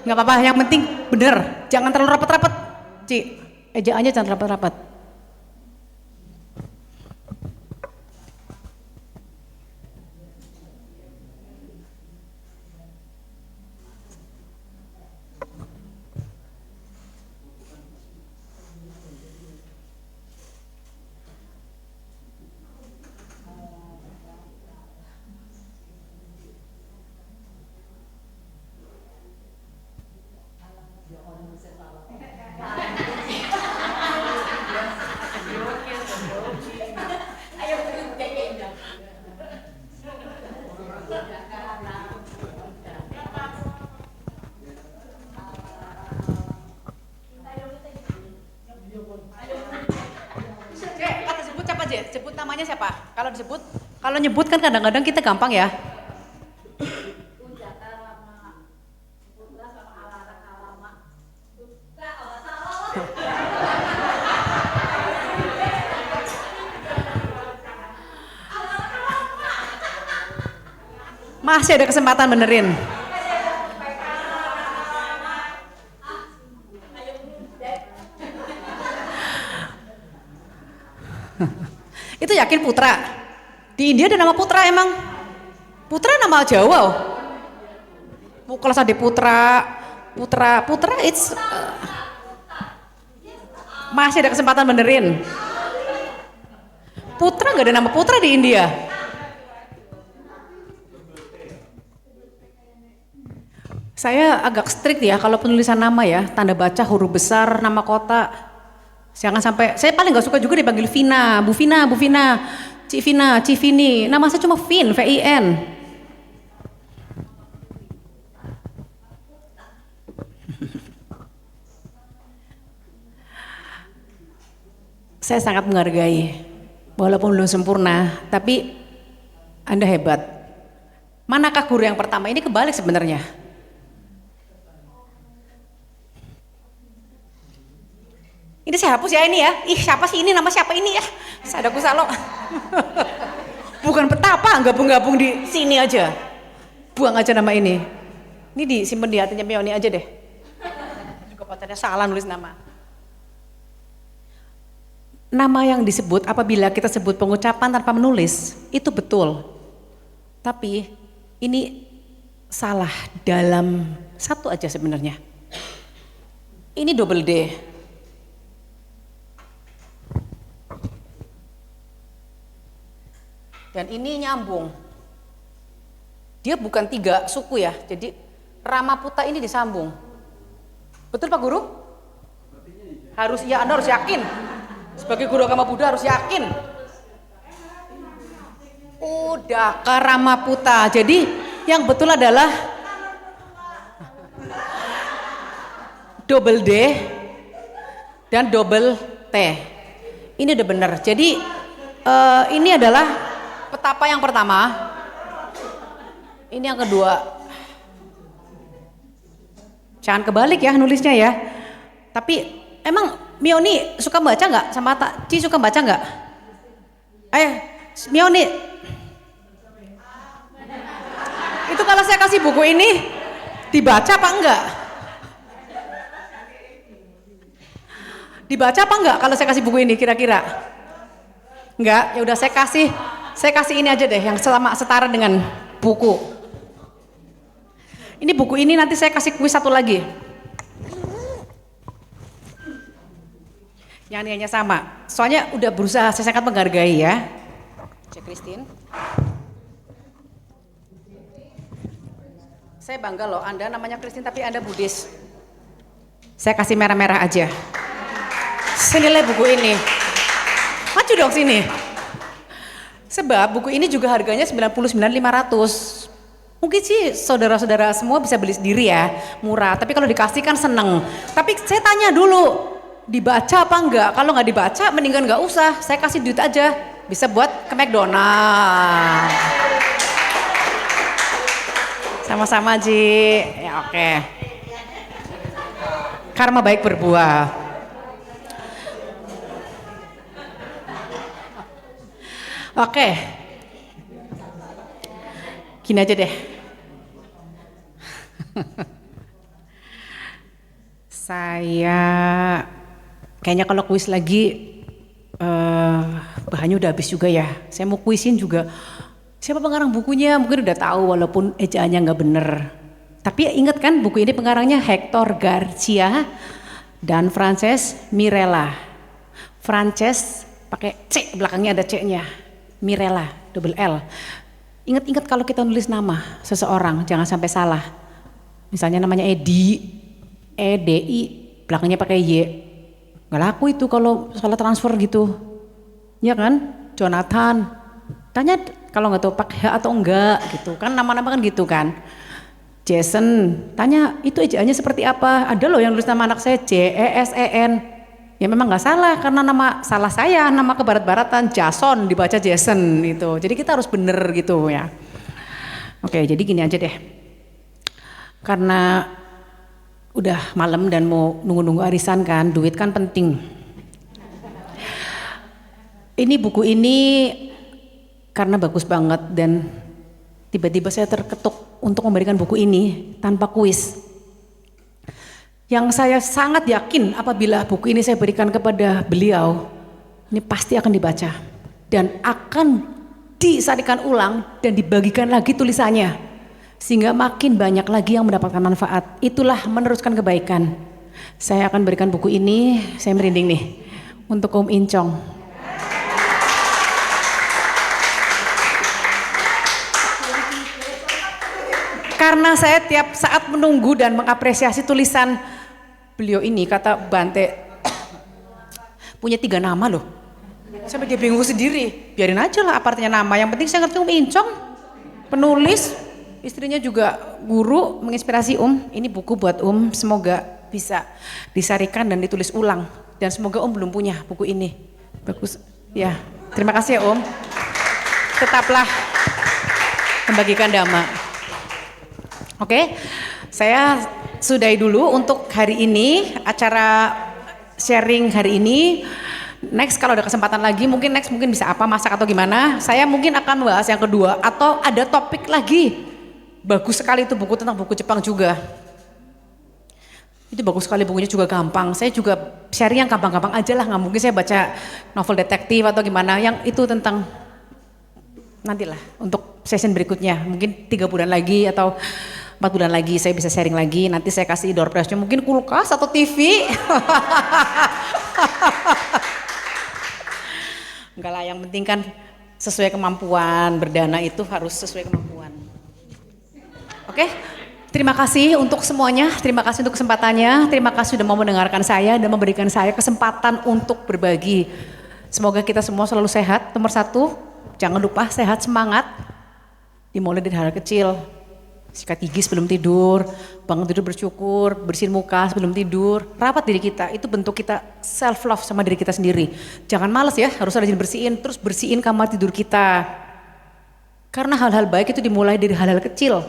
Nggak apa-apa, yang penting bener, jangan terlalu rapat-rapat, Ci. Ejaannya jangan rapat-rapat. Sebut namanya siapa? Kalau nyebut kan kadang-kadang kita gampang ya. Masih ada kesempatan benerin. Itu yakin Putra? Di India ada nama Putra emang? Putra nama Jawa. Kalau ada Putra it's masih ada kesempatan benerin. Putra nggak ada nama Putra di India. Saya agak strict ya kalau penulisan nama ya, tanda baca huruf besar, nama kota. Jangan sampai, saya paling nggak suka juga dipanggil Vina, Bu Vina, Cik Vina, Cik Vini. Nama saya cuma Vin, V-I-N. Saya sangat menghargai, walaupun belum sempurna, tapi Anda hebat. Manakah guru yang pertama? Ini kebalik sebenarnya. Ini saya hapus ya ini ya. Ih siapa sih ini, nama siapa ini ya? Sadaku Salo. Bukan petapa, gabung-gabung di sini aja. Buang aja nama ini. Ini disimpan di hatinya Peony aja deh. Juga pacarnya salah nulis nama. Nama yang disebut apabila kita sebut pengucapan tanpa menulis, itu betul. Tapi ini salah dalam satu aja sebenarnya. Ini double D. Dan ini nyambung. Dia bukan 3 suku ya, jadi Ramaputa ini disambung. Betul Pak Guru? Harus, ya Anda harus yakin. Sebagai guru agama Buddha harus yakin. Udah ke Ramaputa. Jadi yang betul adalah double D dan double T. Ini udah benar. Jadi ini adalah petapa yang pertama. Ini yang kedua. Jangan kebalik ya nulisnya ya. Tapi emang Mioni suka baca nggak? Sama Ci suka baca nggak? Mioni. Itu kalau saya kasih buku ini dibaca apa enggak? Dibaca apa enggak kalau saya kasih buku ini kira-kira? Enggak, ya udah saya kasih ini aja deh yang setara dengan buku. Ini buku ini nanti saya kasih kuis satu lagi. Yang nilainya sama. Soalnya udah berusaha saya sangat menghargai ya. Cek Christine. Saya bangga loh, Anda namanya Christine tapi Anda Buddhis. Saya kasih merah-merah aja. Senilai buku ini. Maju dong sini. Sebab buku ini juga harganya 99.500. Mungkin sih saudara-saudara semua bisa beli sendiri ya, murah. Tapi kalau dikasih kan seneng. Tapi saya tanya dulu, dibaca apa enggak? Kalau nggak dibaca, mendingan nggak usah. Saya kasih duit aja, bisa buat ke McDonald. Sama-sama Ji. Ya oke. Karma baik berbuah. Oke. Gini aja deh. Saya kayaknya kalau kuis lagi bahannya udah habis juga ya. Saya mau kuisin juga siapa pengarang bukunya, mungkin udah tahu walaupun ejaannya nggak bener. Tapi ingat kan buku ini pengarangnya Hector Garcia dan Frances Mirella. Frances pakai C, belakangnya ada C-nya. Mirella, double L. Ingat-ingat kalau kita nulis nama seseorang jangan sampai salah. Misalnya namanya Edi, E-D-I, belakangnya pakai Y. Nggak laku itu kalau salah transfer gitu. Ya kan? Jonathan. Tanya kalau nggak tahu pakai H atau enggak gitu. Kan nama-nama kan gitu kan. Jason, tanya itu ejaannya seperti apa? Ada loh yang nulis nama anak saya J-E-S-E-N. Ya memang nggak salah karena nama salah saya, nama kebarat-baratan Jason dibaca Jason itu. Jadi kita harus bener gitu ya. Oke, jadi gini aja deh. Karena udah malam dan mau nunggu-nunggu arisan kan, duit kan penting. Ini buku ini karena bagus banget dan tiba-tiba saya terketuk untuk memberikan buku ini tanpa kuis. Yang saya sangat yakin apabila buku ini saya berikan kepada beliau, ini pasti akan dibaca dan akan disarikan ulang dan dibagikan lagi tulisannya sehingga makin banyak lagi yang mendapatkan manfaat. Itulah meneruskan kebaikan. Saya akan berikan buku ini, saya merinding nih, untuk Om Incong. Karena saya tiap saat menunggu dan mengapresiasi tulisan beliau ini, kata Bante, punya 3 nama loh. Sampai dia bingung sendiri. Biarin aja lah apa artinya nama. Yang penting saya ngerti Om Incong, penulis, istrinya juga guru, menginspirasi Ini buku buat semoga bisa disarikan dan ditulis ulang. Dan semoga belum punya buku ini. Bagus. Ya, terima kasih ya Tetaplah membagikan dhamma. Oke, saya sudahi dulu untuk hari ini, acara sharing hari ini. Next kalau ada kesempatan lagi, mungkin bisa apa, masak atau gimana. Saya mungkin akan bahas yang kedua atau ada topik lagi. Bagus sekali itu buku tentang buku Jepang juga. Itu bagus sekali bukunya juga gampang. Saya juga sharing yang gampang-gampang aja lah, nggak mungkin saya baca novel detektif atau gimana. Yang itu tentang nantilah untuk session berikutnya. Mungkin 3 bulan lagi atau 4 bulan lagi saya bisa sharing lagi, nanti saya kasih door prize-nya mungkin kulkas atau TV. Enggak lah, yang penting kan sesuai kemampuan, berdana itu harus sesuai kemampuan. Oke, terima kasih untuk semuanya, terima kasih untuk kesempatannya, terima kasih sudah mau mendengarkan saya dan memberikan saya kesempatan untuk berbagi. Semoga kita semua selalu sehat. Nomor satu, jangan lupa sehat, semangat, dimulai dari hal kecil. Sikat gigi sebelum tidur, bangun tidur bersyukur, bersihin muka sebelum tidur, rawat diri kita, itu bentuk kita self love sama diri kita sendiri. Jangan males ya, harus rajin bersihin, terus bersihin kamar tidur kita. Karena hal-hal baik itu dimulai dari hal-hal kecil.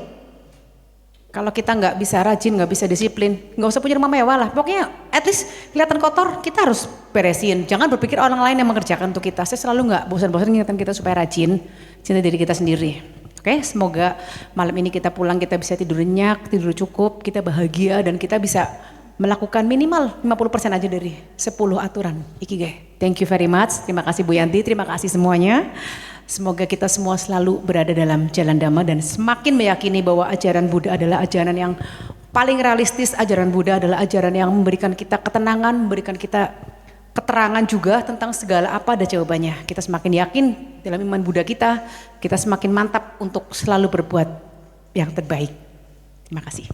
Kalau kita nggak bisa rajin, nggak bisa disiplin, nggak usah punya rumah mewah lah. Pokoknya at least kelihatan kotor, kita harus beresin. Jangan berpikir orang lain yang mengerjakan untuk kita. Saya selalu nggak bosan-bosan ngingetin kita supaya rajin, cinta diri kita sendiri. Oke, semoga malam ini kita pulang kita bisa tidur nyenyak, tidur cukup, kita bahagia dan kita bisa melakukan minimal 50% aja dari 10 aturan Ikigai. Thank you very much, terima kasih Bu Yanti, terima kasih semuanya. Semoga kita semua selalu berada dalam jalan dhamma dan semakin meyakini bahwa ajaran Buddha adalah ajaran yang paling realistis, ajaran Buddha adalah ajaran yang memberikan kita ketenangan, memberikan kita keterangan juga tentang segala apa ada jawabannya. Kita semakin yakin dalam iman Buddha kita semakin mantap untuk selalu berbuat yang terbaik. Terima kasih.